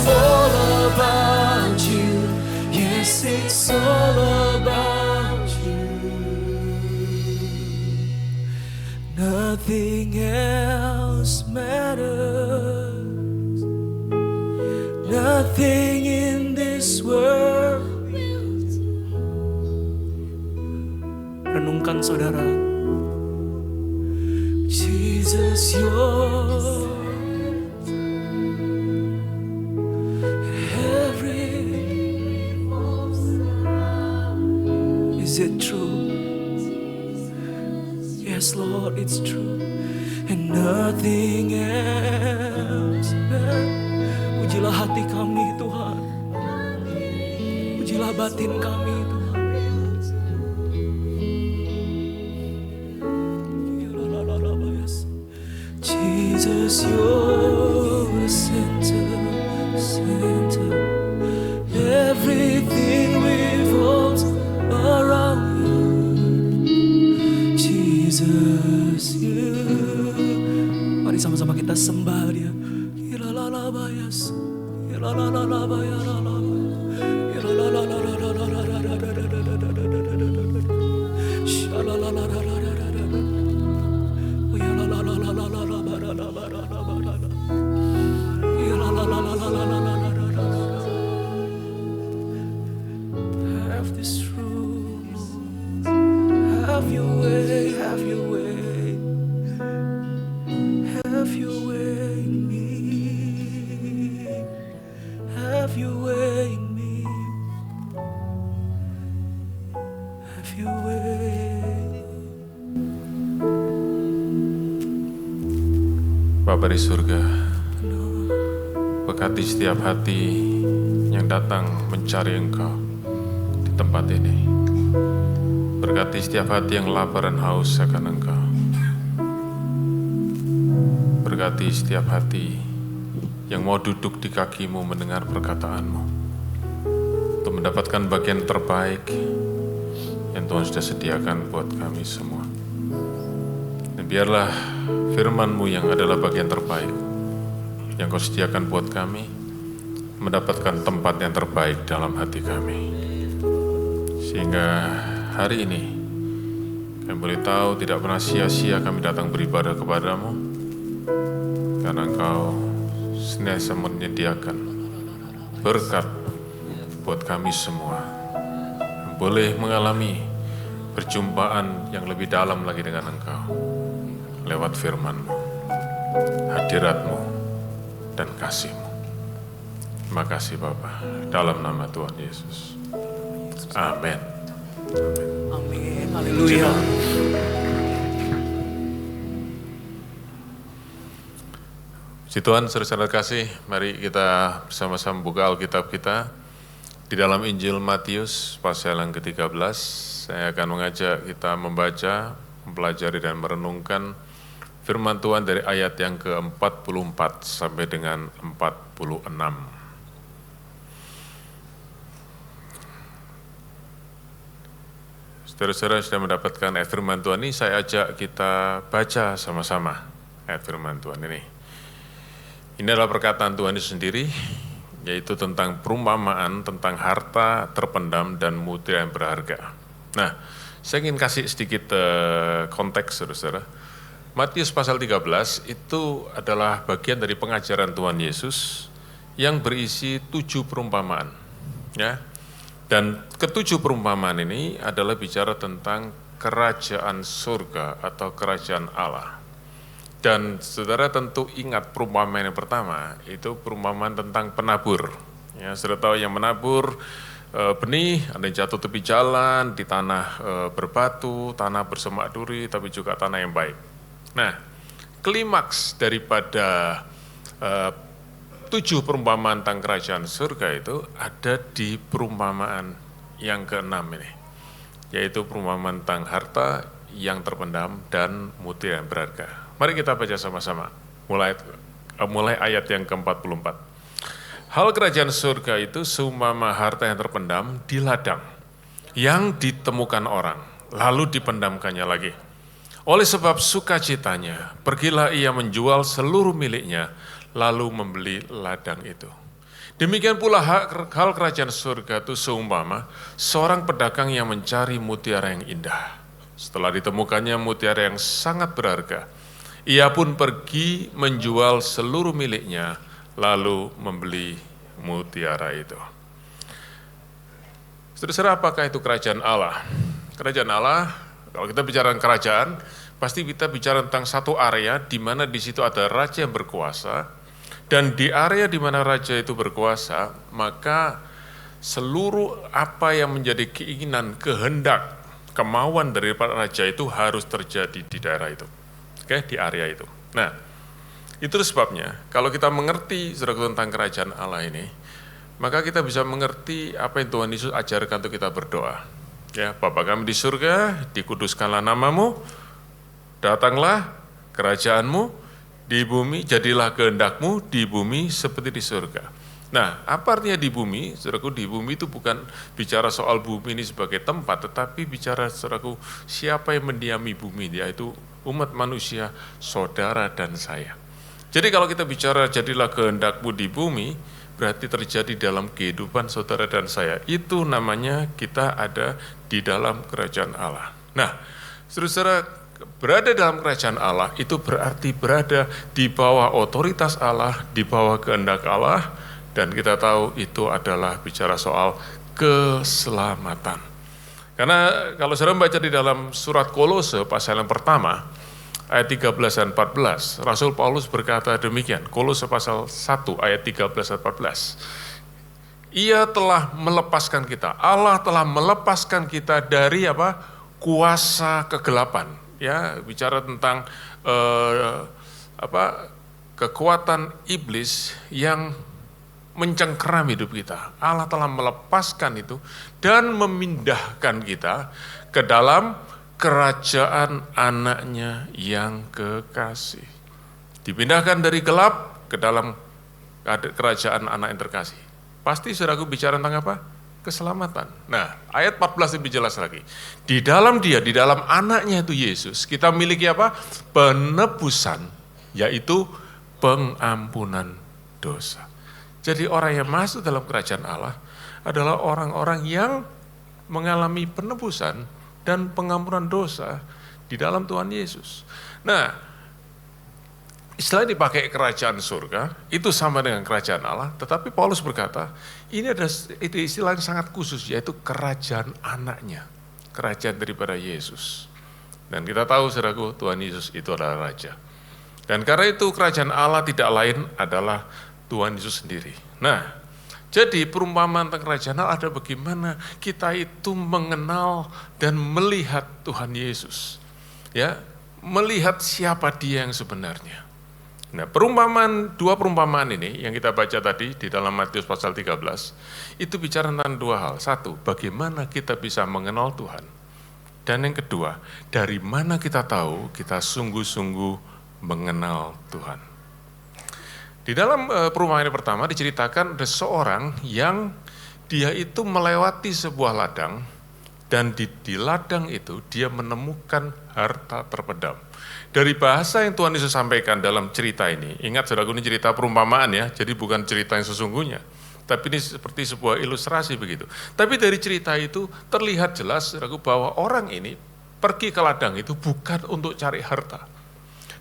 All about you. Yes, it's all about you. Nothing else matters. Nothing in this world. Renungkan, saudara. Jesus, you're everything. Is it true? Yes, Lord, it's true. And nothing else. Pujilah hati kami, Tuhan. Pujilah batin kami, Tuhan. Jesus, you're the center, center. Everything revolves around you. Jesus, you. Mari sama-sama kita sembah Dia. Ilalalabayas, ilalalabayaralala, ilalalalalalalalalalalalalalala, shalalalalalalalala, ilalalalalalalalalalalala, ilalalalalalalalala. Have this room, Lord. Have your way, have your way. Have your way in me. Have your way in me. Have your way. Bapa di surga, berkati setiap hati yang datang mencari Engkau di tempat ini. Berkati setiap hati yang lapar dan haus akan Engkau. Berkati setiap hati yang mau duduk di kaki-Mu mendengar perkataan-Mu, untuk mendapatkan bagian terbaik yang Tuhan sudah sediakan buat kami semua. Dan biarlah firman-Mu yang adalah bagian terbaik yang Kau sediakan buat kami, mendapatkan tempat yang terbaik dalam hati kami. Sehingga hari ini kami boleh tahu tidak pernah sia-sia kami datang beribadah kepadamu, karena Engkau senantiasa menyediakan berkat buat kami semua, boleh mengalami perjumpaan yang lebih dalam lagi dengan Engkau lewat firman-Mu, hadirat-Mu, dan kasih-Mu. Terima kasih Bapa, dalam nama Tuhan Yesus. Amin. Amin. Haleluya. Puji Tuhan, saudara-saudara kasih, mari kita bersama-sama buka Alkitab kita di dalam Injil Matius pasal yang ke-13. Saya akan mengajak kita membaca, mempelajari dan merenungkan firman Tuhan dari ayat yang ke-44 sampai dengan 46. Saudara-saudara sudah mendapatkan ayat firman Tuhan ini, saya ajak kita baca sama-sama ayat firman Tuhan ini. Ini adalah perkataan Tuhan itu sendiri, yaitu tentang perumpamaan, tentang harta terpendam dan mutiara yang berharga. Nah, saya ingin kasih sedikit konteks, saudara-saudara. Matius pasal 13 itu adalah bagian dari pengajaran Tuhan Yesus yang berisi 7 perumpamaan. Ya. Dan ke-7 perumpamaan ini adalah bicara tentang kerajaan surga atau kerajaan Allah. Dan saudara tentu ingat perumpamaan yang pertama, itu perumpamaan tentang penabur. Ya, saudara tahu yang menabur benih, ada yang jatuh tepi jalan, di tanah berbatu, tanah bersemak duri, tapi juga tanah yang baik. Nah, klimaks daripada 7 perumpamaan tentang kerajaan surga itu ada di perumpamaan yang ke-6 ini, yaitu perumpamaan tentang harta yang terpendam dan mutiara yang berharga. Mari kita baca sama-sama, mulai ayat yang ke-44. Hal kerajaan surga itu seumpama harta yang terpendam di ladang, yang ditemukan orang, lalu dipendamkannya lagi. Oleh sebab sukacitanya, pergilah ia menjual seluruh miliknya, lalu membeli ladang itu. Demikian pula hal kerajaan surga itu seumpama seorang pedagang yang mencari mutiara yang indah. Setelah ditemukannya mutiara yang sangat berharga, ia pun pergi menjual seluruh miliknya, lalu membeli mutiara itu. Saudara, apakah itu kerajaan Allah? Kerajaan Allah, kalau kita bicara kerajaan, pasti kita bicara tentang satu area di mana di situ ada raja yang berkuasa, dan di area di mana raja itu berkuasa, maka seluruh apa yang menjadi keinginan, kehendak, kemauan dari raja itu harus terjadi di daerah itu. Oke, di area itu. Nah, itu sebabnya kalau kita mengerti saudara tentang kerajaan Allah ini, maka kita bisa mengerti apa yang Tuhan Yesus ajarkan untuk kita berdoa. Ya, Bapa kami di surga, dikuduskanlah namamu, datanglah kerajaanmu di bumi, jadilah kehendakmu di bumi seperti di surga. Nah, apa artinya di bumi? Saudaraku, di bumi itu bukan bicara soal bumi ini sebagai tempat, tetapi bicara, saudaraku, siapa yang mendiami bumi, yaitu umat manusia, saudara dan saya. Jadi kalau kita bicara jadilah kehendakmu di bumi, berarti terjadi dalam kehidupan saudara dan saya. Itu namanya kita ada di dalam kerajaan Allah. Nah, saudara, berada dalam kerajaan Allah itu berarti berada di bawah otoritas Allah, di bawah kehendak Allah, dan kita tahu itu adalah bicara soal keselamatan. Karena kalau saudara membaca di dalam surat Kolose pasal yang pertama, ayat 13 dan 14, Rasul Paulus berkata demikian, Kolose pasal 1 ayat 13 dan 14. Ia telah melepaskan kita, Allah telah melepaskan kita dari apa? Kuasa kegelapan. Ya, bicara tentang kekuatan iblis yang mencengkeram hidup kita. Allah telah melepaskan itu dan memindahkan kita ke dalam kerajaan anaknya yang kekasih. Dipindahkan dari gelap ke dalam kerajaan anak yang terkasih. Pasti saudaraku bicara tentang apa? Keselamatan. Nah, ayat 14 lebih jelas lagi. Di dalam dia, di dalam anaknya itu Yesus, kita miliki apa? Penebusan, yaitu pengampunan dosa. Jadi orang yang masuk dalam kerajaan Allah adalah orang-orang yang mengalami penebusan dan pengampunan dosa di dalam Tuhan Yesus. Nah, istilah dipakai kerajaan surga, itu sama dengan kerajaan Allah, tetapi Paulus berkata, ini ada istilah yang sangat khusus, yaitu kerajaan anaknya, kerajaan daripada Yesus. Dan kita tahu, saudaraku, Tuhan Yesus itu adalah Raja. Dan karena itu kerajaan Allah tidak lain adalah Tuhan Yesus sendiri. Nah, Jadi perumpamaan tentang kerajaan Allah ada bagaimana kita itu mengenal dan melihat Tuhan Yesus. Ya, melihat siapa Dia yang sebenarnya. Nah, dua perumpamaan ini yang kita baca tadi di dalam Matius pasal 13, itu bicara tentang dua hal. Satu, bagaimana kita bisa mengenal Tuhan. Dan yang kedua, dari mana kita tahu kita sungguh-sungguh mengenal Tuhan. Di dalam perumpamaan yang pertama diceritakan ada seorang yang dia itu melewati sebuah ladang, dan di ladang itu dia menemukan harta terpendam. Dari bahasa yang Tuhan Yesus sampaikan dalam cerita ini, ingat saudaraku, ini cerita perumpamaan ya, jadi bukan cerita yang sesungguhnya. Tapi ini seperti sebuah ilustrasi begitu. Tapi dari cerita itu terlihat jelas saudaraku bahwa orang ini pergi ke ladang itu bukan untuk cari harta.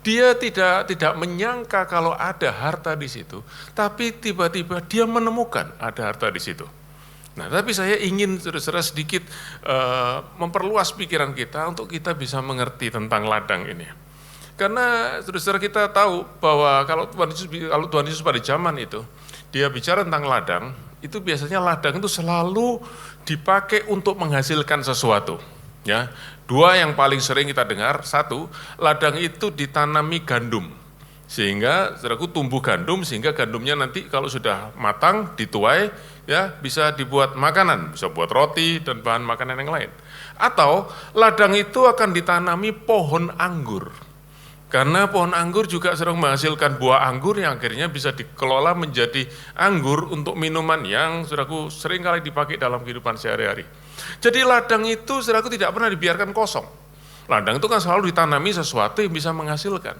Dia tidak menyangka kalau ada harta di situ, tapi tiba-tiba dia menemukan ada harta di situ. Nah, tapi saya ingin saudara sedikit memperluas pikiran kita untuk kita bisa mengerti tentang ladang ini. Karena saudara kita tahu bahwa kalau Tuhan Yesus pada zaman itu, dia bicara tentang ladang, itu biasanya ladang itu selalu dipakai untuk menghasilkan sesuatu. Ya, dua yang paling sering kita dengar, satu, ladang itu ditanami gandum. Sehingga saudaraku tumbuh gandum, sehingga gandumnya nanti kalau sudah matang, dituai, ya bisa dibuat makanan, bisa buat roti dan bahan makanan yang lain. Atau ladang itu akan ditanami pohon anggur. Karena pohon anggur juga sering menghasilkan buah anggur yang akhirnya bisa dikelola menjadi anggur untuk minuman yang saudaraku sering kali dipakai dalam kehidupan sehari-hari. Jadi ladang itu saudaraku tidak pernah dibiarkan kosong. Ladang itu kan selalu ditanami sesuatu yang bisa menghasilkan.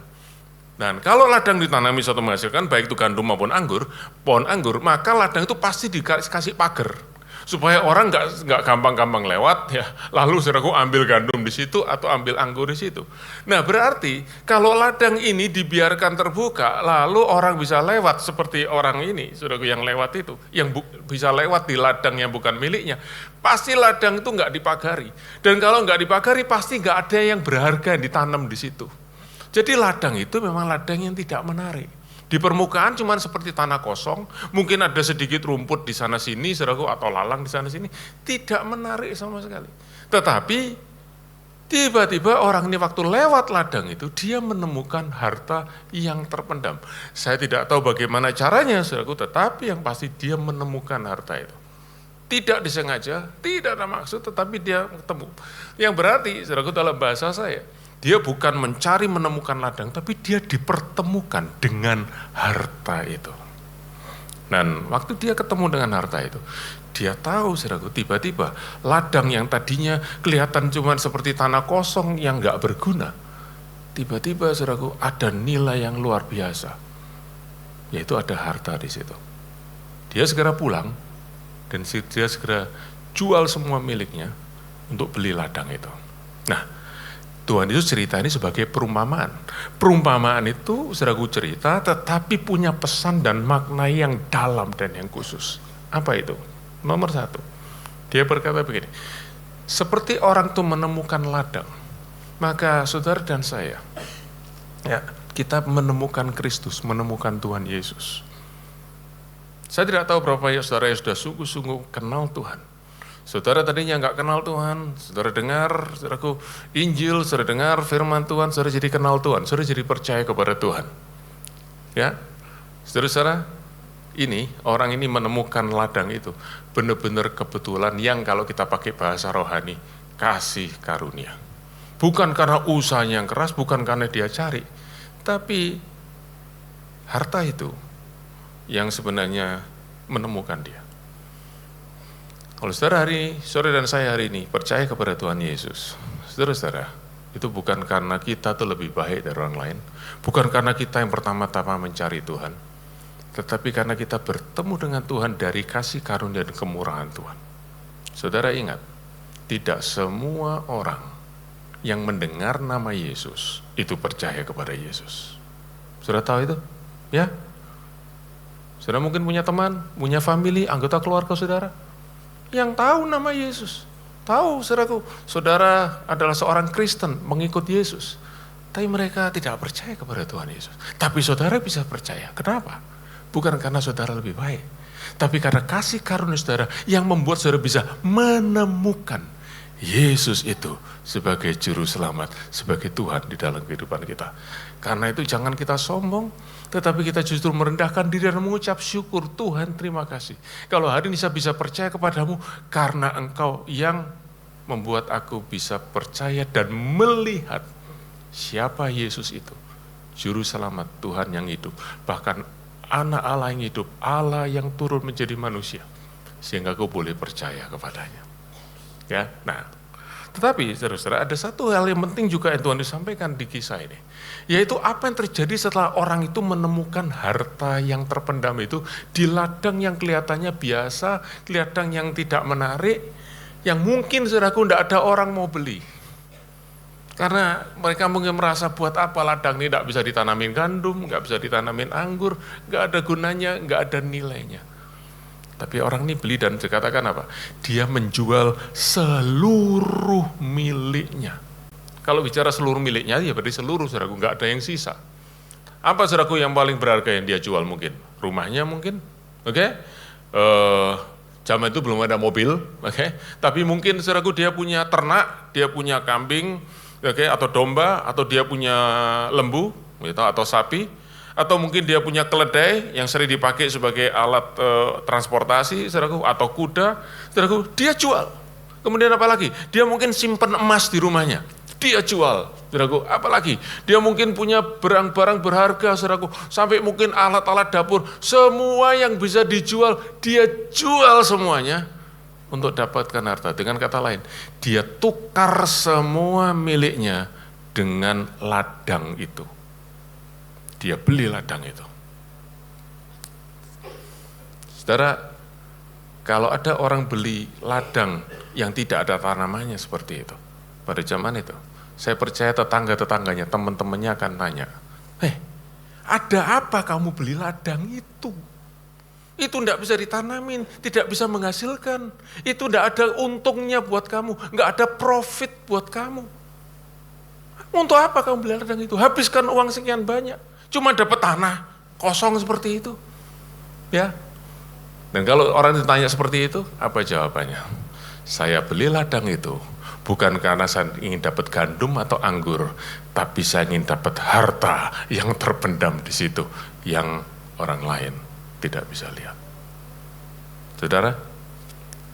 Dan kalau ladang ditanami sesuatu menghasilkan, baik itu gandum maupun anggur, pohon anggur, maka ladang itu pasti dikasih pagar. Supaya orang nggak gampang-gampang lewat, ya, lalu saudaraku ambil gandum di situ atau ambil anggur di situ. Nah, berarti kalau ladang ini dibiarkan terbuka, lalu orang bisa lewat seperti orang ini, saudaraku yang lewat itu, yang bisa lewat di ladang yang bukan miliknya, pasti ladang itu nggak dipagari. Dan kalau nggak dipagari, pasti nggak ada yang berharga yang ditanam di situ. Jadi ladang itu memang ladang yang tidak menarik. Di permukaan cuma seperti tanah kosong, mungkin ada sedikit rumput di sana-sini, saudaraku, atau lalang di sana-sini, tidak menarik sama sekali. Tetapi tiba-tiba orang ini waktu lewat ladang itu, dia menemukan harta yang terpendam. Saya tidak tahu bagaimana caranya, saudaraku, tetapi yang pasti dia menemukan harta itu. Tidak disengaja, tidak ada maksud, tetapi dia ketemu. Yang berarti, saudaraku, dalam bahasa saya, dia bukan mencari menemukan ladang, tapi dia dipertemukan dengan harta itu. Dan waktu dia ketemu dengan harta itu, dia tahu, saudaraku, tiba-tiba ladang yang tadinya kelihatan cuma seperti tanah kosong yang nggak berguna, tiba-tiba, saudaraku, ada nilai yang luar biasa, yaitu ada harta di situ. Dia segera pulang dan dia segera jual semua miliknya untuk beli ladang itu. Nah, Tuhan Yesus cerita ini sebagai perumpamaan. Perumpamaan itu saudaraku cerita tetapi punya pesan dan makna yang dalam dan yang khusus. Apa itu? Nomor satu, dia berkata begini, seperti orang itu menemukan ladang, maka saudara dan saya, ya, kita menemukan Kristus, menemukan Tuhan Yesus. Saya tidak tahu berapa ya saudara yang sudah sungguh-sungguh kenal Tuhan. Saudara tadinya nggak kenal Tuhan, saudara dengar, saudaraku, Injil, saudara dengar firman Tuhan, saudara jadi kenal Tuhan, saudara jadi percaya kepada Tuhan. Ya, saudara-saudara, ini, orang ini menemukan ladang itu, benar-benar kebetulan yang kalau kita pakai bahasa rohani, kasih karunia. Bukan karena usahanya yang keras, bukan karena dia cari, tapi harta itu yang sebenarnya menemukan dia. Kalau saudara dan saya hari ini percaya kepada Tuhan Yesus, saudara-saudara, itu bukan karena kita tuh lebih baik dari orang lain, bukan karena kita yang pertama-tama mencari Tuhan, tetapi karena kita bertemu dengan Tuhan dari kasih karunia dan kemurahan Tuhan. Saudara ingat, tidak semua orang yang mendengar nama Yesus itu percaya kepada Yesus. Saudara tahu itu? Ya? Saudara mungkin punya teman, punya family, anggota keluarga saudara, yang tahu nama Yesus, tahu saudaraku, saudara adalah seorang Kristen mengikut Yesus, tapi mereka tidak percaya kepada Tuhan Yesus. Tapi saudara bisa percaya, kenapa? Bukan karena saudara lebih baik, Tapi karena kasih karunia saudara yang membuat saudara bisa menemukan Yesus itu sebagai juru selamat, sebagai Tuhan di dalam kehidupan kita. Karena itu jangan kita sombong, tetapi kita justru merendahkan diri dan mengucap syukur. Tuhan, terima kasih. Kalau hari ini saya bisa percaya kepadamu karena Engkau yang membuat aku bisa percaya dan melihat siapa Yesus itu. Juru selamat, Tuhan yang hidup. Bahkan anak Allah yang hidup, Allah yang turun menjadi manusia. Sehingga aku boleh percaya kepadanya. Ya, nah, tetapi saudara-saudara, ada satu hal yang penting juga yang Tuhan disampaikan di kisah ini, yaitu apa yang terjadi setelah orang itu menemukan harta yang terpendam itu di ladang yang kelihatannya biasa, ladang yang tidak menarik, yang mungkin saudaraku tidak ada orang mau beli. Karena mereka mungkin merasa buat apa ladang ini tidak bisa ditanamin gandum, nggak bisa ditanamin anggur, nggak ada gunanya, nggak ada nilainya. Tapi orang ini beli dan dikatakan apa? Dia menjual seluruh miliknya. Kalau bicara seluruh miliknya, ya berarti seluruh, saudaraku, nggak ada yang sisa. Apa saudaraku yang paling berharga yang dia jual mungkin? Rumahnya mungkin, oke? Zaman itu belum ada mobil, oke? Tapi mungkin saudaraku dia punya ternak, dia punya kambing, oke? Atau domba, atau dia punya lembu, gitu, atau sapi. Atau mungkin dia punya keledai yang sering dipakai sebagai alat transportasi, saudaraku, atau kuda, saudaraku, dia jual. Kemudian apa lagi? Dia mungkin simpan emas di rumahnya, dia jual, saudaraku. Apa lagi? Dia mungkin punya barang-barang berharga, saudaraku, sampai mungkin alat-alat dapur, semua yang bisa dijual, dia jual semuanya untuk dapatkan harta. Dengan kata lain, dia tukar semua miliknya dengan ladang itu. Dia beli ladang itu. Saudara, kalau ada orang beli ladang yang tidak ada tanamannya seperti itu, pada zaman itu, saya percaya tetangga-tetangganya, teman-temannya akan tanya, ada apa kamu beli ladang itu? Itu tidak bisa ditanamin, tidak bisa menghasilkan, itu tidak ada untungnya buat kamu, nggak ada profit buat kamu. Untuk apa kamu beli ladang itu? Habiskan uang sekian banyak. Cuma dapat tanah kosong seperti itu, ya. Dan kalau orang ditanya seperti itu, apa jawabannya? Saya beli ladang itu bukan karena saya ingin dapat gandum atau anggur, tapi saya ingin dapat harta yang terpendam di situ, yang orang lain tidak bisa lihat. Saudara,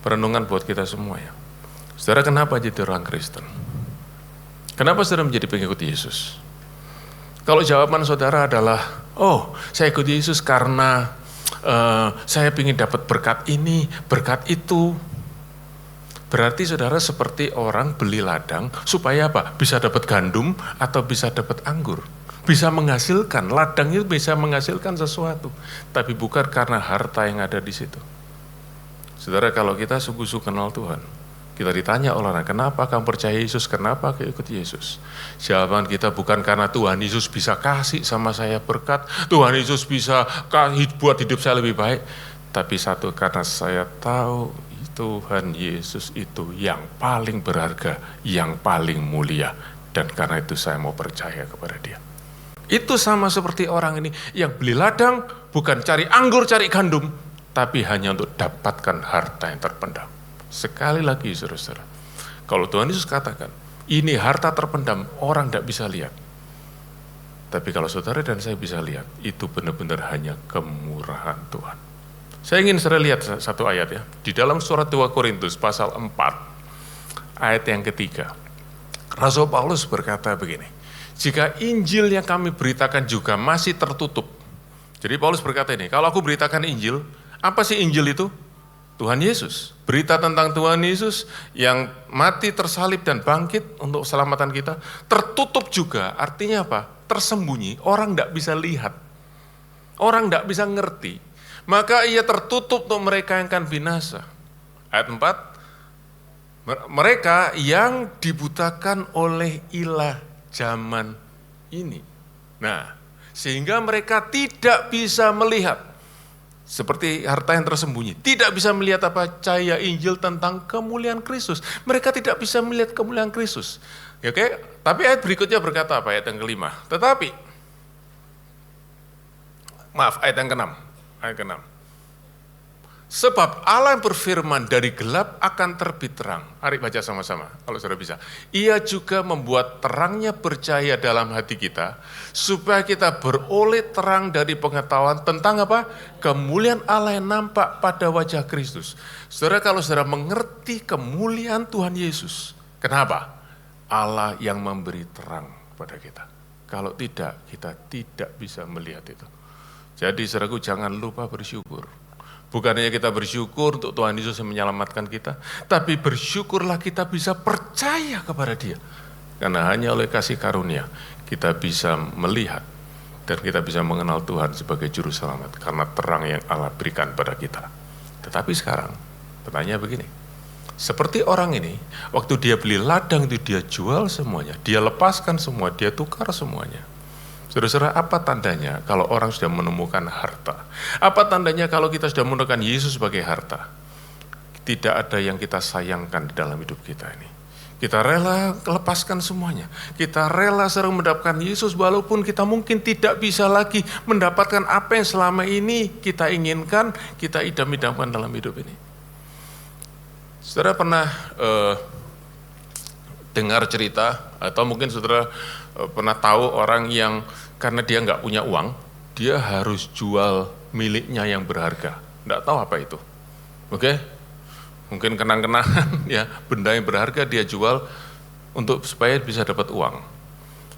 perenungan buat kita semua ya. Saudara, kenapa jadi orang Kristen? Kenapa saudara menjadi pengikut Yesus? Kalau jawaban saudara adalah, saya ikut Yesus karena saya ingin dapat berkat ini, berkat itu. Berarti saudara seperti orang beli ladang, supaya apa? Bisa dapat gandum atau bisa dapat anggur. Bisa menghasilkan, ladang itu bisa menghasilkan sesuatu. Tapi bukan karena harta yang ada di situ. Saudara, kalau kita sungguh-sungguh kenal Tuhan, kita ditanya oleh orang, kenapa kamu percaya Yesus, kenapa kamu ikut Yesus? Jawaban kita bukan karena Tuhan Yesus bisa kasih sama saya berkat, Tuhan Yesus bisa buat hidup saya lebih baik. Tapi satu, karena saya tahu Tuhan Yesus itu yang paling berharga, yang paling mulia. Dan karena itu saya mau percaya kepada dia. Itu sama seperti orang ini yang beli ladang, bukan cari anggur, cari gandum, tapi hanya untuk dapatkan harta yang terpendam. Sekali lagi saudara-saudara, kalau Tuhan Yesus katakan, ini harta terpendam, orang tidak bisa lihat. Tapi kalau saudara dan saya bisa lihat, itu benar-benar hanya kemurahan Tuhan. Saya ingin saudara lihat satu ayat ya, di dalam surat 2 Korintus pasal 4, ayat yang ketiga. Rasul Paulus berkata begini, jika Injil yang kami beritakan juga masih tertutup. Jadi Paulus berkata ini, kalau aku beritakan Injil, apa sih Injil itu? Tuhan Yesus, berita tentang Tuhan Yesus yang mati, tersalib, dan bangkit untuk keselamatan kita, tertutup juga, artinya apa? Tersembunyi, orang tidak bisa lihat, orang tidak bisa ngerti, maka ia tertutup untuk mereka yang akan binasa. Ayat 4, mereka yang dibutakan oleh ilah zaman ini. Nah, sehingga mereka tidak bisa melihat, seperti harta yang tersembunyi, tidak bisa melihat apa cahaya Injil tentang kemuliaan Kristus. Mereka tidak bisa melihat kemuliaan Kristus. Oke, tapi ayat berikutnya berkata apa? Ayat yang kelima. Ayat yang keenam. Sebab Allah yang berfirman dari gelap akan terbit terang. Mari baca sama-sama kalau saudara bisa. Ia juga membuat terangnya bercahaya dalam hati kita, supaya kita beroleh terang dari pengetahuan tentang apa? Kemuliaan Allah yang nampak pada wajah Kristus. Saudara, kalau saudara mengerti kemuliaan Tuhan Yesus, kenapa? Allah yang memberi terang pada kita. Kalau tidak, kita tidak bisa melihat itu. Jadi saudaraku, jangan lupa bersyukur. Bukan hanya kita bersyukur untuk Tuhan Yesus yang menyelamatkan kita, tapi bersyukurlah kita bisa percaya kepada Dia. Karena hanya oleh kasih karunia kita bisa melihat dan kita bisa mengenal Tuhan sebagai juru selamat. Karena terang yang Allah berikan pada kita. Tetapi sekarang, pertanyaan begini. Seperti orang ini, waktu dia beli ladang itu dia jual semuanya, dia lepaskan semua, dia tukar semuanya. Saudara-saudara, apa tandanya kalau orang sudah menemukan harta? Apa tandanya kalau kita sudah menemukan Yesus sebagai harta? Tidak ada yang kita sayangkan di dalam hidup kita ini. Kita rela lepaskan semuanya. Kita rela sering mendapatkan Yesus walaupun kita mungkin tidak bisa lagi mendapatkan apa yang selama ini kita inginkan, kita idam-idamkan dalam hidup ini. Saudara pernah dengar cerita atau mungkin saudara pernah tahu orang yang karena dia nggak punya uang, dia harus jual miliknya yang berharga. Nggak tahu apa itu. Oke? Mungkin kenang-kenangan ya, benda yang berharga dia jual untuk supaya bisa dapat uang.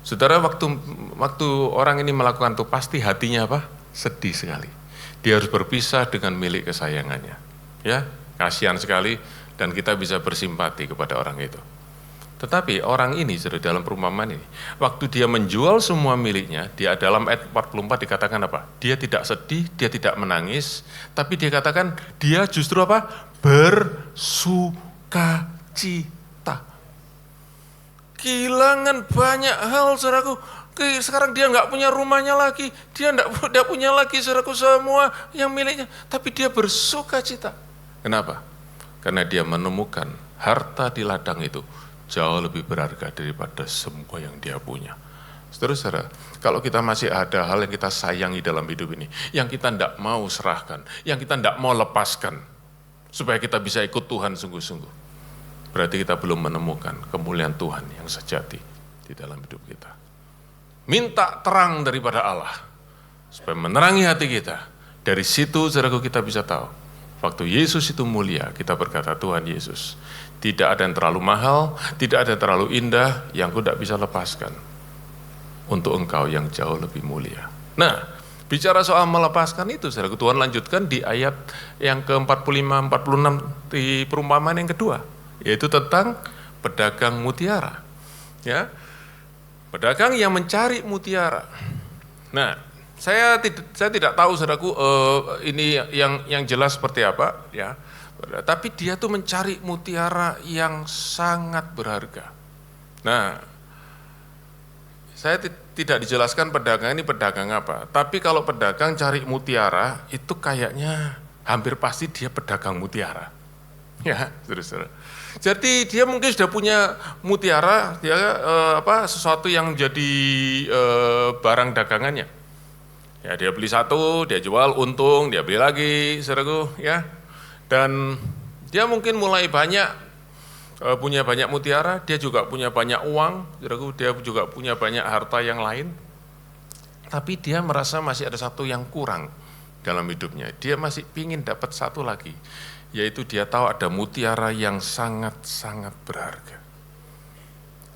Saudara, waktu orang ini melakukan itu pasti hatinya apa? Sedih sekali. Dia harus berpisah dengan milik kesayangannya. Ya, kasihan sekali dan kita bisa bersimpati kepada orang itu. Tetapi orang ini sudah dalam perumpamaan ini, waktu dia menjual semua miliknya, dia dalam ayat 44 dikatakan apa? Dia tidak sedih, dia tidak menangis, tapi dia katakan dia justru apa? Bersuka cita. Kehilangan banyak hal, saudaraku. Sekarang dia nggak punya rumahnya lagi, dia nggak punya lagi, saudaraku, semua yang miliknya, tapi dia bersuka cita. Kenapa? Karena dia menemukan harta di ladang itu jauh lebih berharga daripada semua yang dia punya. Saudara-saudara, kalau kita masih ada hal yang kita sayangi dalam hidup ini, yang kita tidak mau serahkan, yang kita tidak mau lepaskan, supaya kita bisa ikut Tuhan sungguh-sungguh, berarti kita belum menemukan kemuliaan Tuhan yang sejati di dalam hidup kita. Minta terang daripada Allah, supaya menerangi hati kita. Dari situ, saudaraku, kita bisa tahu, waktu Yesus itu mulia, kita berkata, Tuhan Yesus, tidak ada yang terlalu mahal, tidak ada yang terlalu indah yang aku tidak bisa lepaskan untuk Engkau yang jauh lebih mulia. Nah, bicara soal melepaskan itu, saudara, Tuhan lanjutkan di ayat yang ke-45-46 di perumpamaan yang kedua, yaitu tentang pedagang mutiara. Ya, pedagang yang mencari mutiara. Nah, saya tidak tahu, saudaraku, ini yang jelas seperti apa, ya. Tapi dia tuh mencari mutiara yang sangat berharga. Nah, saya tidak dijelaskan pedagang ini pedagang apa. Tapi kalau pedagang cari mutiara, itu kayaknya hampir pasti dia pedagang mutiara. Ya, saudara-saudara. Jadi dia mungkin sudah punya mutiara, ya, sesuatu yang jadi barang dagangannya. Ya, dia beli satu, dia jual untung, dia beli lagi, saudaraku, ya. Dan dia mungkin mulai punya banyak mutiara, dia juga punya banyak uang, dia juga punya banyak harta yang lain. Tapi dia merasa masih ada satu yang kurang dalam hidupnya. Dia masih ingin dapat satu lagi, yaitu dia tahu ada mutiara yang sangat-sangat berharga.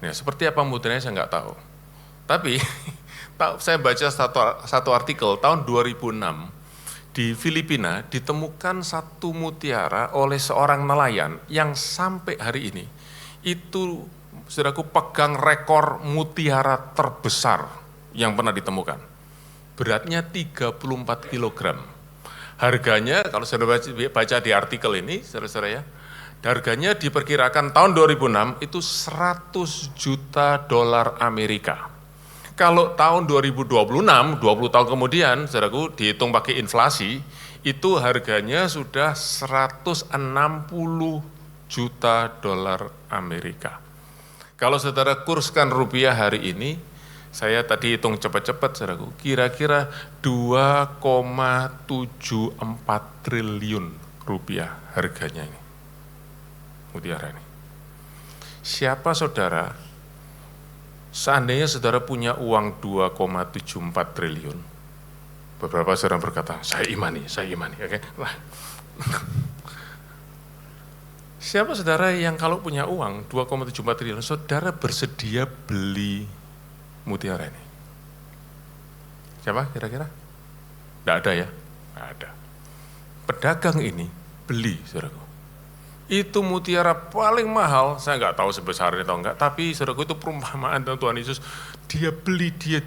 Nah, seperti apa mutiaranya saya nggak tahu. Tapi saya baca satu artikel tahun 2006, di Filipina ditemukan satu mutiara oleh seorang nelayan yang sampai hari ini itu, saudaraku, pegang rekor mutiara terbesar yang pernah ditemukan. Beratnya 34 kg. Harganya, kalau saudara baca di artikel ini, saudara-saudara, ya, harganya diperkirakan tahun 2006 itu 100 juta dolar Amerika. Kalau tahun 2026, 20 tahun kemudian, saudaraku, dihitung pakai inflasi, itu harganya sudah 160 juta dolar Amerika. Kalau saudara kurskan rupiah hari ini, saya tadi hitung cepat-cepat, saudaraku, kira-kira 2,74 triliun rupiah harganya ini, mutiara ini. Siapa saudara, seandainya saudara punya uang 2,74 triliun, beberapa saudara berkata, saya imani, oke? Nah. Siapa saudara yang kalau punya uang 2,74 triliun, saudara bersedia beli mutiara ini? Siapa kira-kira? Tidak ada ya? Tidak ada. Pedagang ini beli, saudaraku. Itu mutiara paling mahal, saya nggak tahu sebesarnya atau enggak, tapi saudaraku itu perumpamaan tentang Tuhan Yesus. Dia beli, dia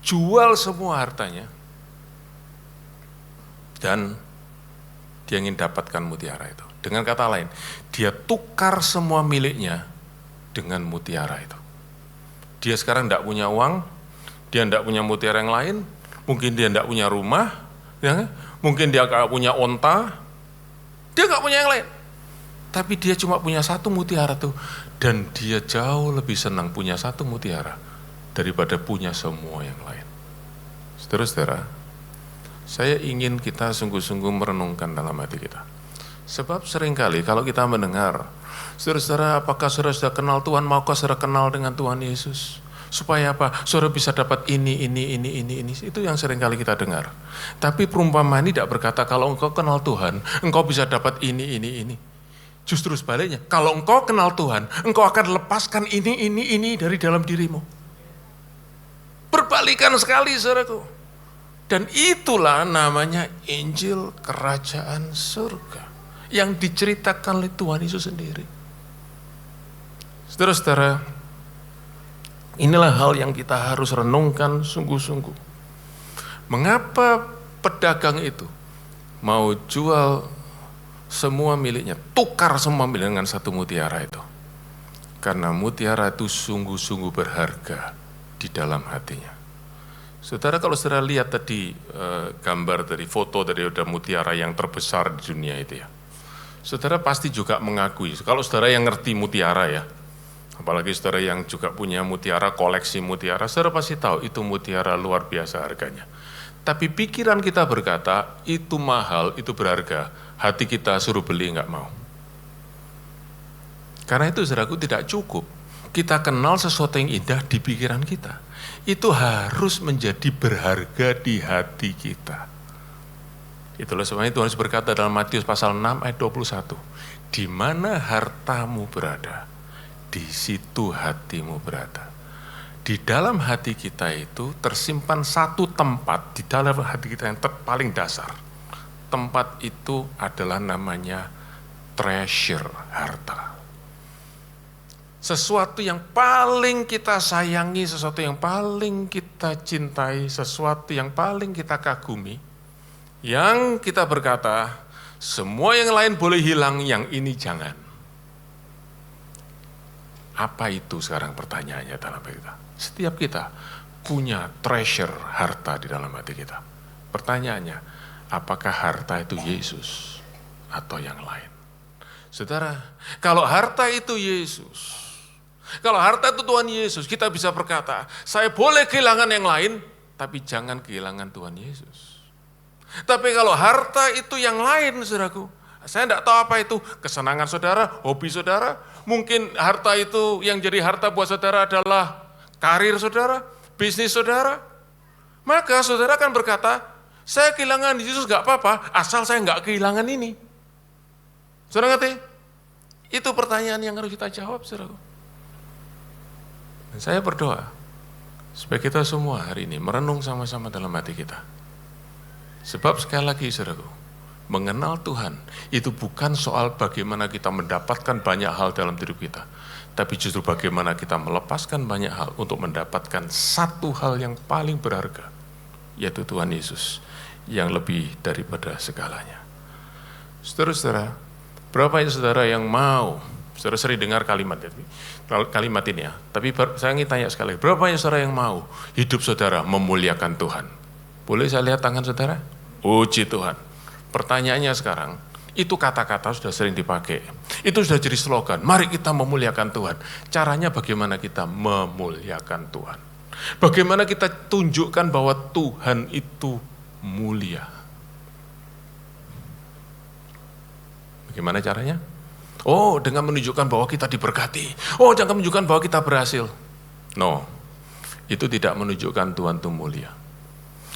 jual semua hartanya. Dan dia ingin dapatkan mutiara itu. Dengan kata lain, dia tukar semua miliknya dengan mutiara itu. Dia sekarang tidak punya uang, dia tidak punya mutiara yang lain, mungkin dia tidak punya rumah, ya, mungkin dia nggak punya onta, dia nggak punya yang lain. Tapi dia cuma punya satu mutiara tuh, dan dia jauh lebih senang punya satu mutiara daripada punya semua yang lain. Saudara-saudara, saya ingin kita sungguh-sungguh merenungkan dalam hati kita. Sebab seringkali kalau kita mendengar, saudara-saudara, apakah saudara sudah kenal Tuhan, maukah saudara kenal dengan Tuhan Yesus? Supaya apa? Saudara bisa dapat ini. Itu yang seringkali kita dengar. Tapi perumpamaan ini tidak berkata kalau engkau kenal Tuhan, engkau bisa dapat ini. Justru sebaliknya, kalau engkau kenal Tuhan, engkau akan lepaskan ini dari dalam dirimu. Berbalikan sekali, saudaraku. Dan itulah namanya Injil Kerajaan Surga yang diceritakan oleh Tuhan Yesus sendiri. Saudara-saudara, inilah hal yang kita harus renungkan sungguh-sungguh. Mengapa pedagang itu mau jual semua miliknya, tukar semua milik dengan satu mutiara itu? Karena mutiara itu sungguh-sungguh berharga di dalam hatinya. Saudara, kalau saudara lihat tadi gambar dari foto dari mutiara yang terbesar di dunia itu ya, saudara pasti juga mengakui, kalau saudara yang ngerti mutiara ya, apalagi saudara yang juga punya mutiara, koleksi mutiara, saudara pasti tahu itu mutiara luar biasa harganya. Tapi pikiran kita berkata, itu mahal, itu berharga, hati kita suruh beli nggak mau. Karena itu saudaraku tidak cukup kita kenal sesuatu yang indah di pikiran kita. Itu harus menjadi berharga di hati kita. Itulah sebabnya Tuhan Yesus berkata dalam Matius pasal 6 ayat 21, di mana hartamu berada, di situ hatimu berada. Di dalam hati kita itu tersimpan satu tempat, di dalam hati kita yang paling dasar. Tempat itu adalah namanya treasure, harta. Sesuatu yang paling kita sayangi, sesuatu yang paling kita cintai, sesuatu yang paling kita kagumi, yang kita berkata, semua yang lain boleh hilang, yang ini jangan. Apa itu sekarang pertanyaannya dalam hati kita? Setiap kita punya treasure, harta di dalam hati kita. Pertanyaannya, apakah harta itu Yesus atau yang lain? Saudara, kalau harta itu Yesus, kalau harta itu Tuhan Yesus, kita bisa berkata, saya boleh kehilangan yang lain, tapi jangan kehilangan Tuhan Yesus. Tapi kalau harta itu yang lain, saudaraku, saya tidak tahu apa itu, kesenangan saudara, hobi saudara, mungkin harta itu yang jadi harta buat saudara adalah karir saudara, bisnis saudara, maka saudara akan berkata, saya kehilangan Yesus gak apa-apa, asal saya gak kehilangan ini. Saudara ngerti? Itu pertanyaan yang harus kita jawab, saudaraku. Dan saya berdoa, supaya kita semua hari ini merenung sama-sama dalam hati kita. Sebab sekali lagi, saudaraku, mengenal Tuhan itu bukan soal bagaimana kita mendapatkan banyak hal dalam hidup kita, tapi justru bagaimana kita melepaskan banyak hal untuk mendapatkan satu hal yang paling berharga, yaitu Tuhan Yesus, yang lebih daripada segalanya. Saudara-saudara, berapa ya saudara yang mau, saudara sering dengar kalimat ini ya, tapi saya ingin tanya sekali, berapa ya saudara yang mau hidup saudara memuliakan Tuhan? Boleh saya lihat tangan saudara? Puji Tuhan. Pertanyaannya sekarang, itu kata-kata sudah sering dipakai. Itu sudah jadi slogan, mari kita memuliakan Tuhan. Caranya bagaimana kita memuliakan Tuhan? Bagaimana kita tunjukkan bahwa Tuhan itu mulia? Bagaimana caranya? Oh, dengan menunjukkan bahwa kita diberkati. Oh, jangan menunjukkan bahwa kita berhasil. No, itu tidak menunjukkan Tuhan itu mulia.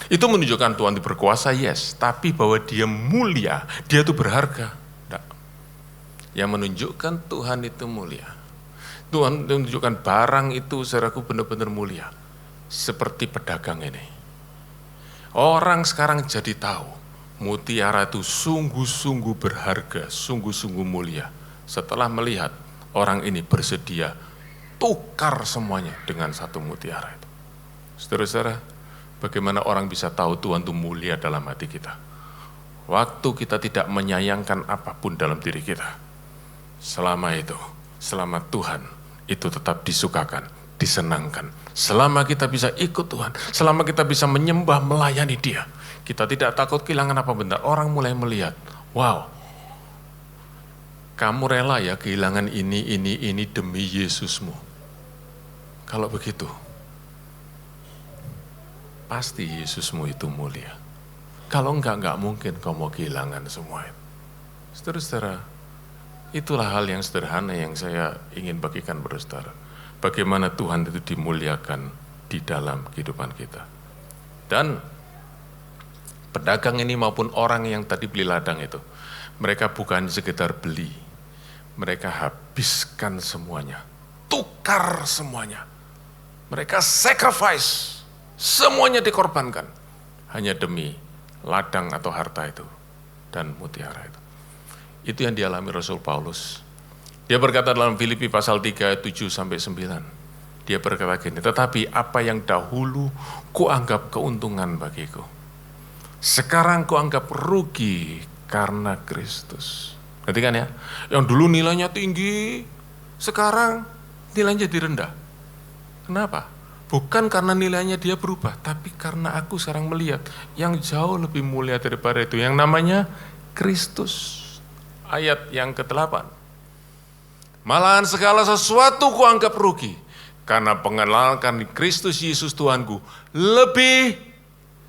Itu menunjukkan Tuhan itu berkuasa, yes. Tapi bahwa dia mulia, dia itu berharga. Tidak. Yang menunjukkan Tuhan itu mulia. Tuhan menunjukkan barang itu saudaraku benar-benar mulia. Seperti pedagang ini. Orang sekarang jadi tahu, mutiara itu sungguh-sungguh berharga, sungguh-sungguh mulia. Setelah melihat orang ini bersedia tukar semuanya dengan satu mutiara itu. Saudara-saudara, bagaimana orang bisa tahu Tuhan itu mulia dalam hati kita? Waktu kita tidak menyayangkan apapun dalam diri kita. Selama Tuhan itu tetap disukakan, disenangkan. Selama kita bisa ikut Tuhan, selama kita bisa menyembah, melayani Dia, kita tidak takut kehilangan apa benar. Orang mulai melihat, wow, kamu rela ya kehilangan ini demi Yesusmu. Kalau begitu, pasti Yesusmu itu mulia. Kalau enggak mungkin kau mau kehilangan semua itu. Saudara-saudara, itulah hal yang sederhana yang saya ingin bagikan kepada saudara. Bagaimana Tuhan itu dimuliakan di dalam kehidupan kita. Dan pedagang ini maupun orang yang tadi beli ladang itu, mereka bukan sekedar beli. Mereka habiskan semuanya, tukar semuanya. Mereka sacrifice, semuanya dikorbankan. Hanya demi ladang atau harta itu dan mutiara itu. Itu yang dialami Rasul Paulus. Dia berkata dalam Filipi pasal 3, 7-9. Dia berkata gini, tetapi apa yang dahulu kuanggap keuntungan bagiku, sekarang kuanggap rugi karena Kristus. Nanti kan ya, yang dulu nilainya tinggi, sekarang nilainya jadi rendah. Kenapa? Bukan karena nilainya dia berubah, tapi karena aku sekarang melihat yang jauh lebih mulia daripada itu, yang namanya Kristus. Ayat yang ke-8. Malahan segala sesuatu kuanggap rugi, karena pengenalan Kristus Yesus Tuhanku lebih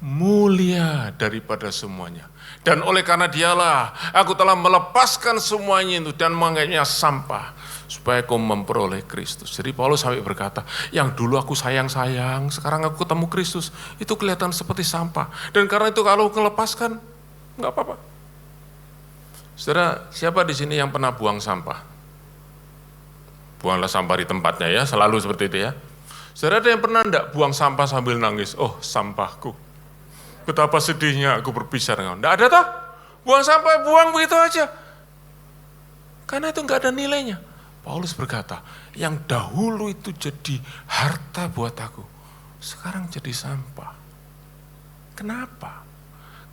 mulia daripada semuanya. Dan oleh karena dialah aku telah melepaskan semuanya itu dan menganggapnya sampah, supaya kau memperoleh Kristus. Jadi Paulus sampai berkata, yang dulu aku sayang-sayang, sekarang aku ketemu Kristus, itu kelihatan seperti sampah. Dan karena itu kalau melepaskan, enggak apa-apa. Saudara, siapa di sini yang pernah buang sampah? Buanglah sampah di tempatnya ya, selalu seperti itu ya. Saudara, ada yang pernah enggak buang sampah sambil nangis? Oh, sampahku. Betapa sedihnya aku berpisah dengan kamu. Enggak ada toh? Buang sampah, buang begitu aja. Karena itu enggak ada nilainya. Paulus berkata, yang dahulu itu jadi harta buat aku, sekarang jadi sampah. Kenapa?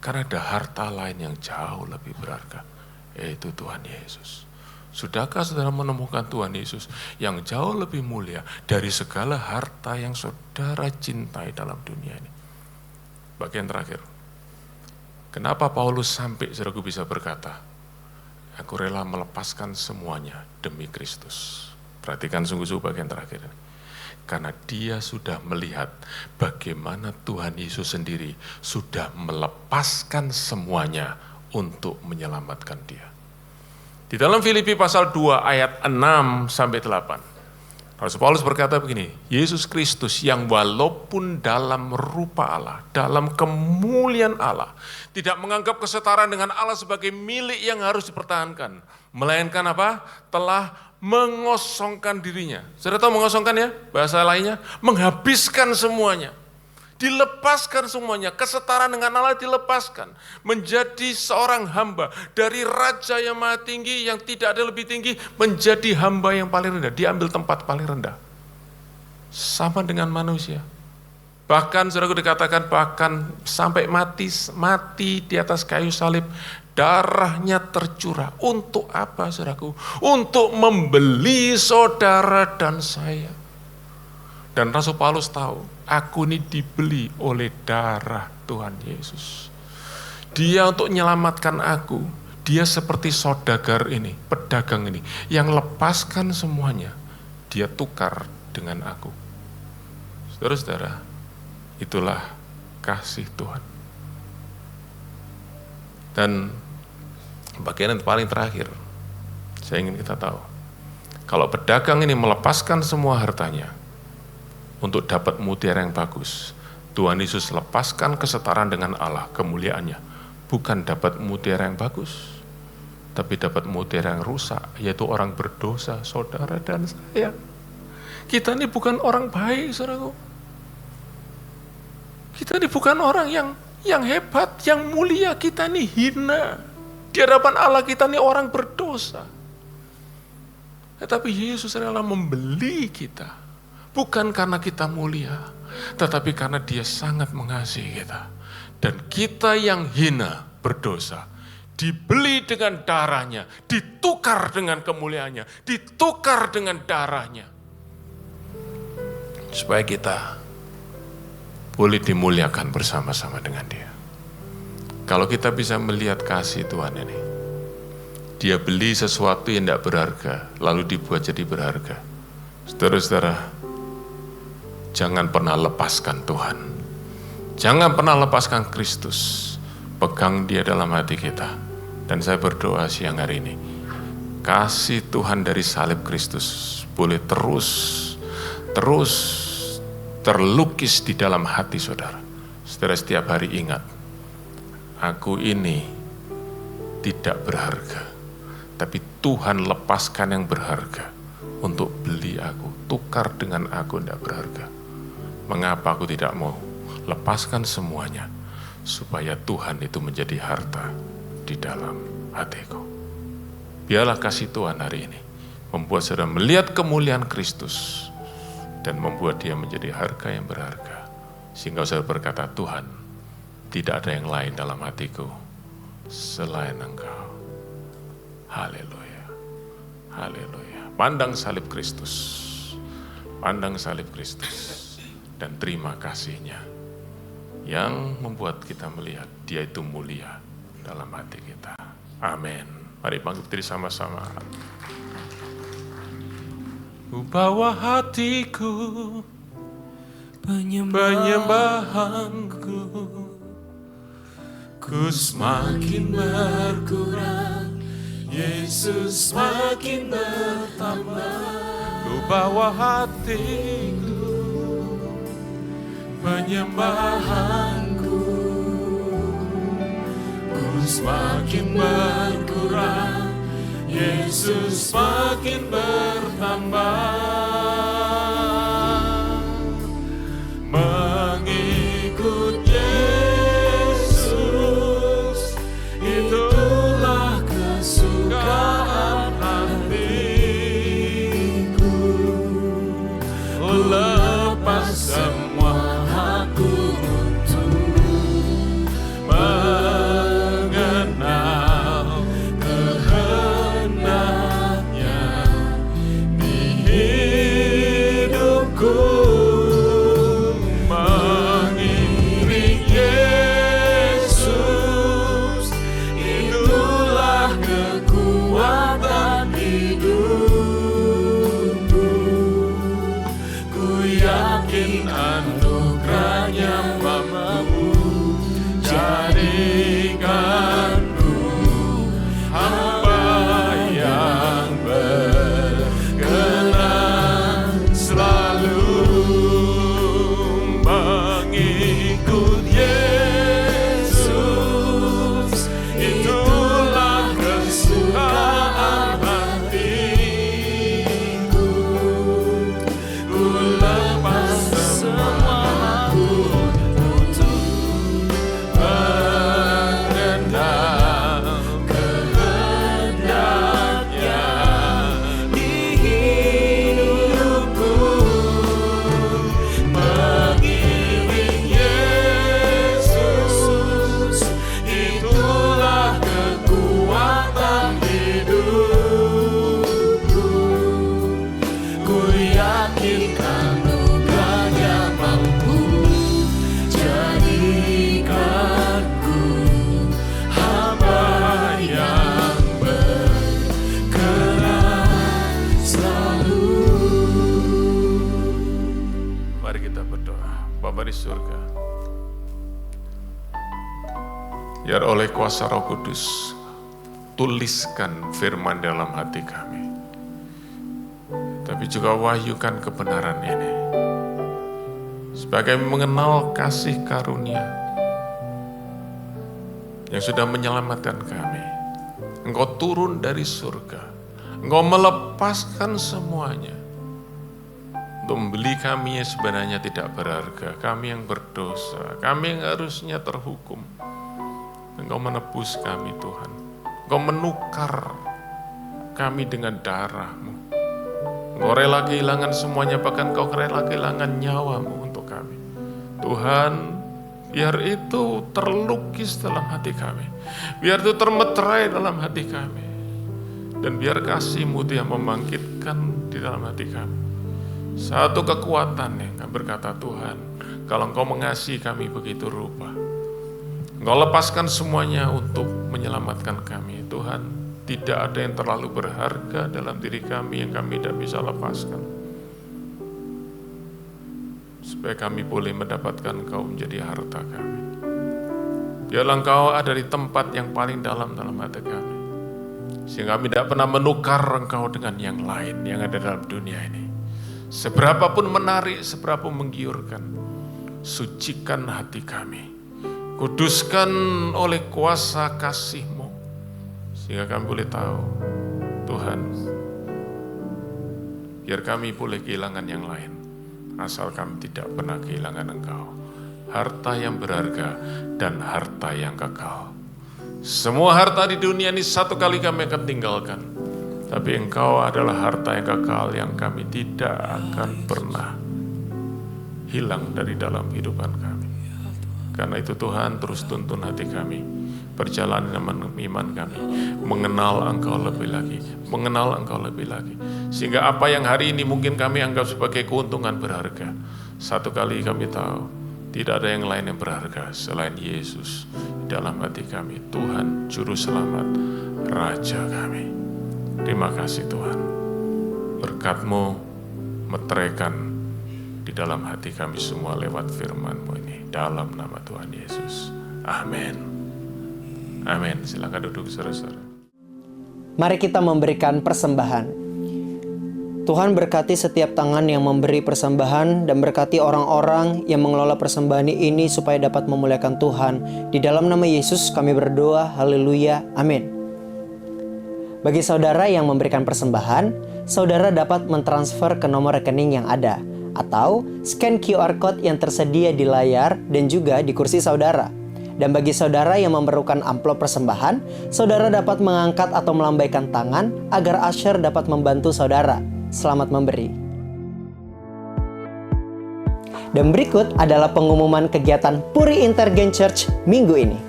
Karena ada harta lain yang jauh lebih berharga, yaitu Tuhan Yesus. Sudahkah saudara menemukan Tuhan Yesus yang jauh lebih mulia dari segala harta yang saudara cintai dalam dunia ini? Bagian terakhir, kenapa Paulus sampai saudaraku bisa berkata, aku rela melepaskan semuanya demi Kristus. Perhatikan sungguh-sungguh bagian terakhir ini. Karena dia sudah melihat bagaimana Tuhan Yesus sendiri sudah melepaskan semuanya untuk menyelamatkan dia. Di dalam Filipi pasal 2 ayat 6-8. Rasul Paulus berkata begini, Yesus Kristus yang walaupun dalam rupa Allah, dalam kemuliaan Allah, tidak menganggap kesetaraan dengan Allah sebagai milik yang harus dipertahankan. Melainkan apa? Telah mengosongkan dirinya. Sudah tahu mengosongkan ya? Bahasa lainnya, menghabiskan semuanya. Dilepaskan semuanya, kesetaraan dengan Allah dilepaskan. Menjadi seorang hamba, dari raja yang maha tinggi, yang tidak ada lebih tinggi, menjadi hamba yang paling rendah. Diambil tempat paling rendah. Sama dengan manusia. Bahkan saudaraku dikatakan, bahkan sampai mati di atas kayu salib, darahnya tercurah. Untuk apa saudaraku? Untuk membeli saudara dan saya. Dan Rasul Paulus tahu, aku ini dibeli oleh darah Tuhan Yesus. Dia untuk menyelamatkan aku, dia seperti saudagar ini, pedagang ini, yang lepaskan semuanya, dia tukar dengan aku. Saudara-saudara, itulah kasih Tuhan. Dan bagian yang paling terakhir, Saya ingin kita tahu, kalau pedagang ini melepaskan semua hartanya untuk dapat mutiara yang bagus, Tuhan Yesus lepaskan kesetaraan dengan Allah, kemuliaannya, bukan dapat mutiara yang bagus, tapi dapat mutiara yang rusak, yaitu orang berdosa, saudara dan saya. Kita ini bukan orang baik, saudaraku. Kita ini bukan orang yang hebat, yang mulia. Kita ini hina. Di hadapan Allah kita ini orang berdosa. Tetapi Yesus rela membeli kita. Bukan karena kita mulia, tetapi karena Dia sangat mengasihi kita. Dan kita yang hina, berdosa, dibeli dengan darahnya, ditukar dengan kemuliaannya, ditukar dengan darahnya. Supaya kita boleh dimuliakan bersama-sama dengan Dia. Kalau kita bisa melihat kasih Tuhan ini, Dia beli sesuatu yang tidak berharga, lalu dibuat jadi berharga. Saudara-saudara, jangan pernah lepaskan Tuhan. Jangan pernah lepaskan Kristus. Pegang Dia dalam hati kita. Dan saya berdoa siang hari ini, kasih Tuhan dari salib Kristus boleh terus terlukis di dalam hati saudara. Saudara setiap hari ingat, aku ini tidak berharga, tapi Tuhan lepaskan yang berharga untuk beli aku, tukar dengan aku tidak berharga. Mengapa aku tidak mau lepaskan semuanya, supaya Tuhan itu menjadi harta di dalam hatiku. Biarlah kasih Tuhan hari ini membuat saudara melihat kemuliaan Kristus dan membuat Dia menjadi harga yang berharga. Sehingga saudara berkata, Tuhan, tidak ada yang lain dalam hatiku selain Engkau. Haleluya. Haleluya. Pandang salib Kristus. Pandang salib Kristus. Dan terima kasih-Nya yang membuat kita melihat Dia itu mulia dalam hati kita. Amin. Mari bangkit berdiri sama-sama. Ku bawa hatiku, penyembahanku, ku semakin berkurang, Yesus semakin bertambah. Ku bawa hatiku, penyembahanku, ku semakin berkurang, Yesus semakin bertambah. Mengikut Yesus, itulah kesukaan hatiku. Lepas semua aku untuk mengenal kehendaknya di hidupku. Mengiring Yesus, itulah kekuatan hidupku. Ku yakin anugerahnya mampu jadikanku hamba yang berkenan selalu. Mengikut Yesus, itulah kesukaan hatiku. Ku lepas semua untuk mengenal kehendaknya di hidupku. Mengiring Yesus, itulah kekuatan hidupku. Ku yakin anugerahnya mampu jadikanku hamba yang berkenan selalu. Mari kita berdoa. Bapa di surga, biar oleh kuasa Roh Kudus tuliskan firman dalam hati kami. Tapi juga wahyukan kebenaran ini. Sebagai mengenal kasih karunia yang sudah menyelamatkan kami. Engkau turun dari surga. Engkau melepaskan semuanya. Untuk membeli kami yang sebenarnya tidak berharga. Kami yang berdosa. Kami yang harusnya terhukum. Engkau menebus kami Tuhan. Engkau menukar kami dengan darah-Mu. Engkau rela kehilangan semuanya, bahkan Engkau rela kehilangan nyawa-Mu untuk kami. Tuhan, biar itu terlukis dalam hati kami. Biar itu termeterai dalam hati kami. Dan biar kasih-Mu itu yang membangkitkan di dalam hati kami. Satu kekuatan yang kami berkata, Tuhan, kalau Engkau mengasihi kami begitu rupa, Engkau lepaskan semuanya untuk menyelamatkan kami. Tuhan, tidak ada yang terlalu berharga dalam diri kami yang kami tidak bisa lepaskan. Supaya kami boleh mendapatkan Engkau menjadi harta kami. Biarlah Engkau ada di tempat yang paling dalam hati kami. Sehingga kami tidak pernah menukar Engkau dengan yang lain yang ada dalam dunia ini. Seberapapun menarik, seberapapun menggiurkan, sucikan hati kami. Kuduskan oleh kuasa kasih-Mu. Sehingga kami boleh tahu, Tuhan, biar kami boleh kehilangan yang lain. Asal kami tidak pernah kehilangan Engkau. Harta yang berharga dan harta yang kekal. Semua harta di dunia ini satu kali kami akan tinggalkan. Tapi Engkau adalah harta yang kekal yang kami tidak akan pernah hilang dari dalam kehidupan kami. Karena itu Tuhan terus tuntun hati kami, perjalanan iman kami, mengenal Engkau lebih lagi, mengenal Engkau lebih lagi. Sehingga apa yang hari ini mungkin kami anggap sebagai keuntungan berharga, satu kali kami tahu, tidak ada yang lain yang berharga selain Yesus dalam hati kami. Tuhan Juru Selamat, Raja kami. Terima kasih Tuhan, berkat-Mu meteraikan di dalam hati kami semua lewat firman-Mu ini, dalam nama Tuhan Yesus. Amin. Amin. Silakan duduk saudara-saudara. Mari kita memberikan persembahan. Tuhan berkati setiap tangan yang memberi persembahan dan berkati orang-orang yang mengelola persembahan ini supaya dapat memuliakan Tuhan. Di dalam nama Yesus kami berdoa, haleluya, amin. Bagi saudara yang memberikan persembahan, saudara dapat mentransfer ke nomor rekening yang ada, atau scan QR Code yang tersedia di layar dan juga di kursi saudara. Dan bagi saudara yang memerlukan amplop persembahan, saudara dapat mengangkat atau melambaikan tangan agar usher dapat membantu saudara. Selamat memberi. Dan berikut adalah pengumuman kegiatan Puri Intergen Church minggu ini.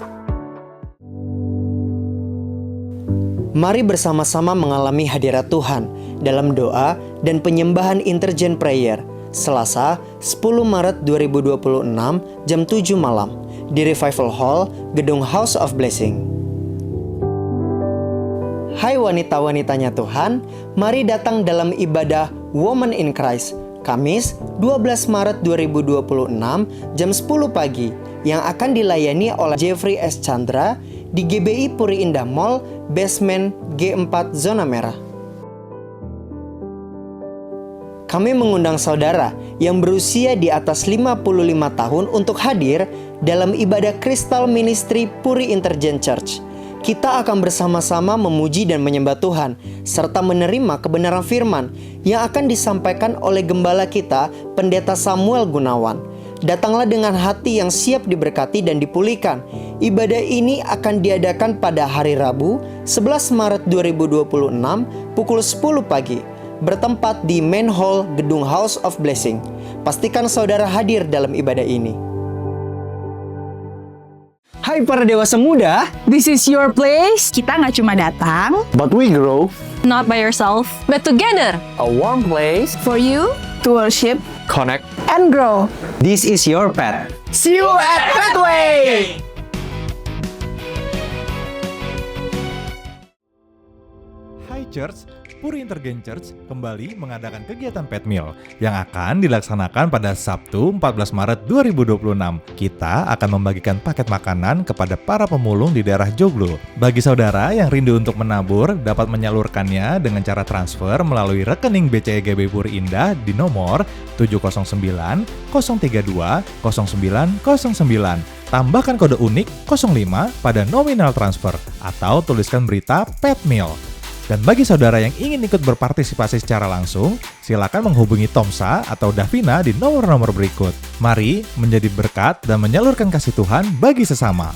Mari bersama-sama mengalami hadirat Tuhan dalam doa dan penyembahan Intergen Prayer Selasa 10 Maret 2026 jam 7 malam di Revival Hall, Gedung House of Blessing. Hai wanita-wanitanya Tuhan, mari datang dalam ibadah Women in Christ Kamis 12 Maret 2026 jam 10 pagi yang akan dilayani oleh Jeffrey S. Chandra di GBI Puri Indah Mall, basement G4 Zona Merah. Kami mengundang saudara yang berusia di atas 55 tahun untuk hadir dalam ibadah Kristal Ministry Puri Intergen Church. Kita akan bersama-sama memuji dan menyembah Tuhan, serta menerima kebenaran firman yang akan disampaikan oleh gembala kita, Pendeta Samuel Gunawan. Datanglah dengan hati yang siap diberkati dan dipulihkan. Ibadah ini akan diadakan pada hari Rabu, 11 Maret 2026, pukul 10 pagi, bertempat di Main Hall Gedung House of Blessing. Pastikan saudara hadir dalam ibadah ini. Hai para dewasa muda, This is your place. Kita nggak cuma datang, but we grow. not by yourself, but together A warm place. for you to worship Connect. and grow. This is your path. See you at Pathway! Hai Church, Puri Intergen Church kembali mengadakan kegiatan Pet Meal yang akan dilaksanakan pada Sabtu 14 Maret 2026. Kita akan membagikan paket makanan kepada para pemulung di daerah Joglo. Bagi saudara yang rindu untuk menabur, dapat menyalurkannya dengan cara transfer melalui rekening BCA GB Puri Indah di nomor 709 032 0909. Tambahkan kode unik 05 pada nominal transfer atau tuliskan berita Pet Meal. Dan bagi saudara yang ingin ikut berpartisipasi secara langsung, silakan menghubungi Tomsa atau Davina di nomor-nomor berikut. Mari menjadi berkat dan menyalurkan kasih Tuhan bagi sesama.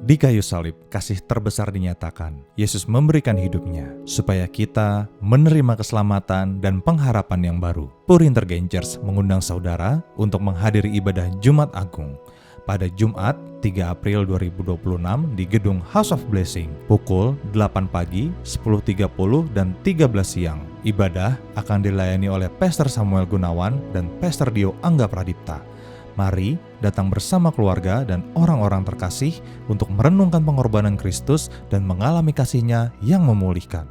Di kayu salib, kasih terbesar dinyatakan. Yesus memberikan hidupnya supaya kita menerima keselamatan dan pengharapan yang baru. Puri Intergen Church mengundang saudara untuk menghadiri ibadah Jumat Agung pada Jumat 3 April 2026 di gedung House of Blessing pukul 8 pagi, 10.30 dan 13 siang. Ibadah akan dilayani oleh Pastor Samuel Gunawan dan Pastor Dio Angga Pradipta. Mari datang bersama keluarga dan orang-orang terkasih untuk merenungkan pengorbanan Kristus dan mengalami kasih-Nya yang memulihkan.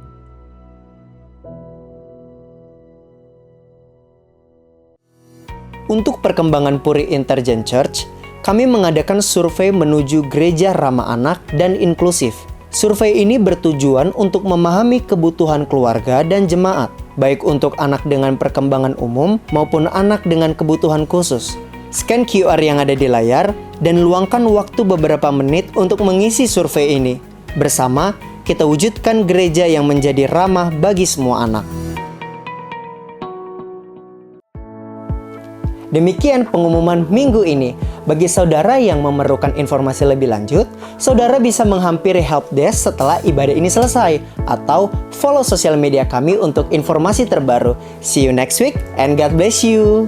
Untuk perkembangan Puri Intergen Church, kami mengadakan survei menuju gereja ramah anak dan inklusif. Survei ini bertujuan untuk memahami kebutuhan keluarga dan jemaat, baik untuk anak dengan perkembangan umum maupun anak dengan kebutuhan khusus. Scan QR yang ada di layar dan luangkan waktu beberapa menit untuk mengisi survei ini. Bersama, kita wujudkan gereja yang menjadi ramah bagi semua anak. Demikian pengumuman minggu ini. Bagi saudara yang memerlukan informasi lebih lanjut, saudara bisa menghampiri helpdesk setelah ibadah ini selesai atau follow sosial media kami untuk informasi terbaru. See you next week and God bless you.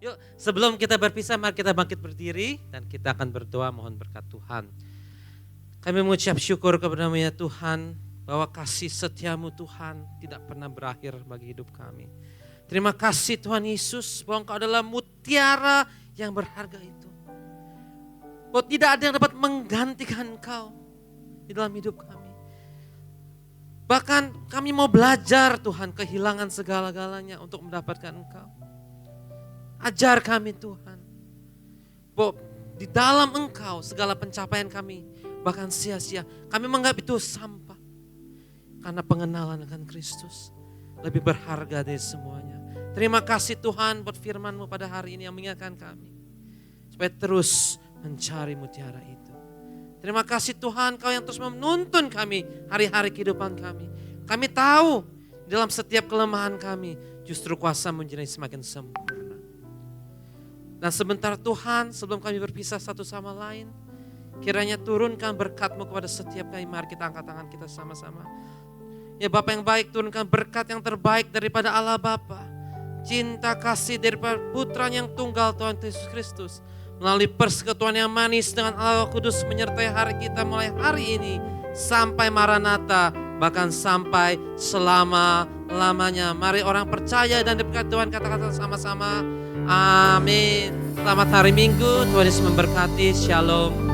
Yuk, sebelum kita berpisah, mari kita bangkit berdiri dan kita akan berdoa mohon berkat Tuhan. Kami mengucap syukur kepada-Mu ya Tuhan, bahwa kasih setiamu Tuhan tidak pernah berakhir bagi hidup kami. Terima kasih Tuhan Yesus, bahwa Engkau adalah mutiara yang berharga itu. Bahwa tidak ada yang dapat menggantikan Engkau di dalam hidup kami. Bahkan kami mau belajar Tuhan, kehilangan segala-galanya untuk mendapatkan Engkau. Ajar kami Tuhan, bahwa di dalam Engkau segala pencapaian kami bahkan sia-sia. Kami menganggap itu sampah. Karena pengenalan akan Kristus lebih berharga dari semuanya. Terima kasih Tuhan buat firman-Mu pada hari ini yang mengingatkan kami. Supaya terus mencari mutiara itu. Terima kasih Tuhan, Kau yang terus menuntun kami hari-hari kehidupan kami. Kami tahu dalam setiap kelemahan kami justru kuasa-Mu menjadi semakin sempurna. Dan sebentar Tuhan, sebelum kami berpisah satu sama lain, kiranya turunkan berkat-Mu kepada setiap kami. Mari kita angkat tangan kita sama-sama. Ya Bapa yang baik, turunkan berkat yang terbaik daripada Allah Bapa. Cinta kasih daripada Putra yang tunggal Tuhan Yesus Kristus. Melalui persekutuan yang manis dengan Allah Kudus menyertai hari kita mulai hari ini. Sampai Maranatha, bahkan sampai selama-lamanya. Mari orang percaya dan diberkati Tuhan kata-kata sama-sama. Amin. Selamat hari Minggu, Tuhan Yesus memberkati. Shalom.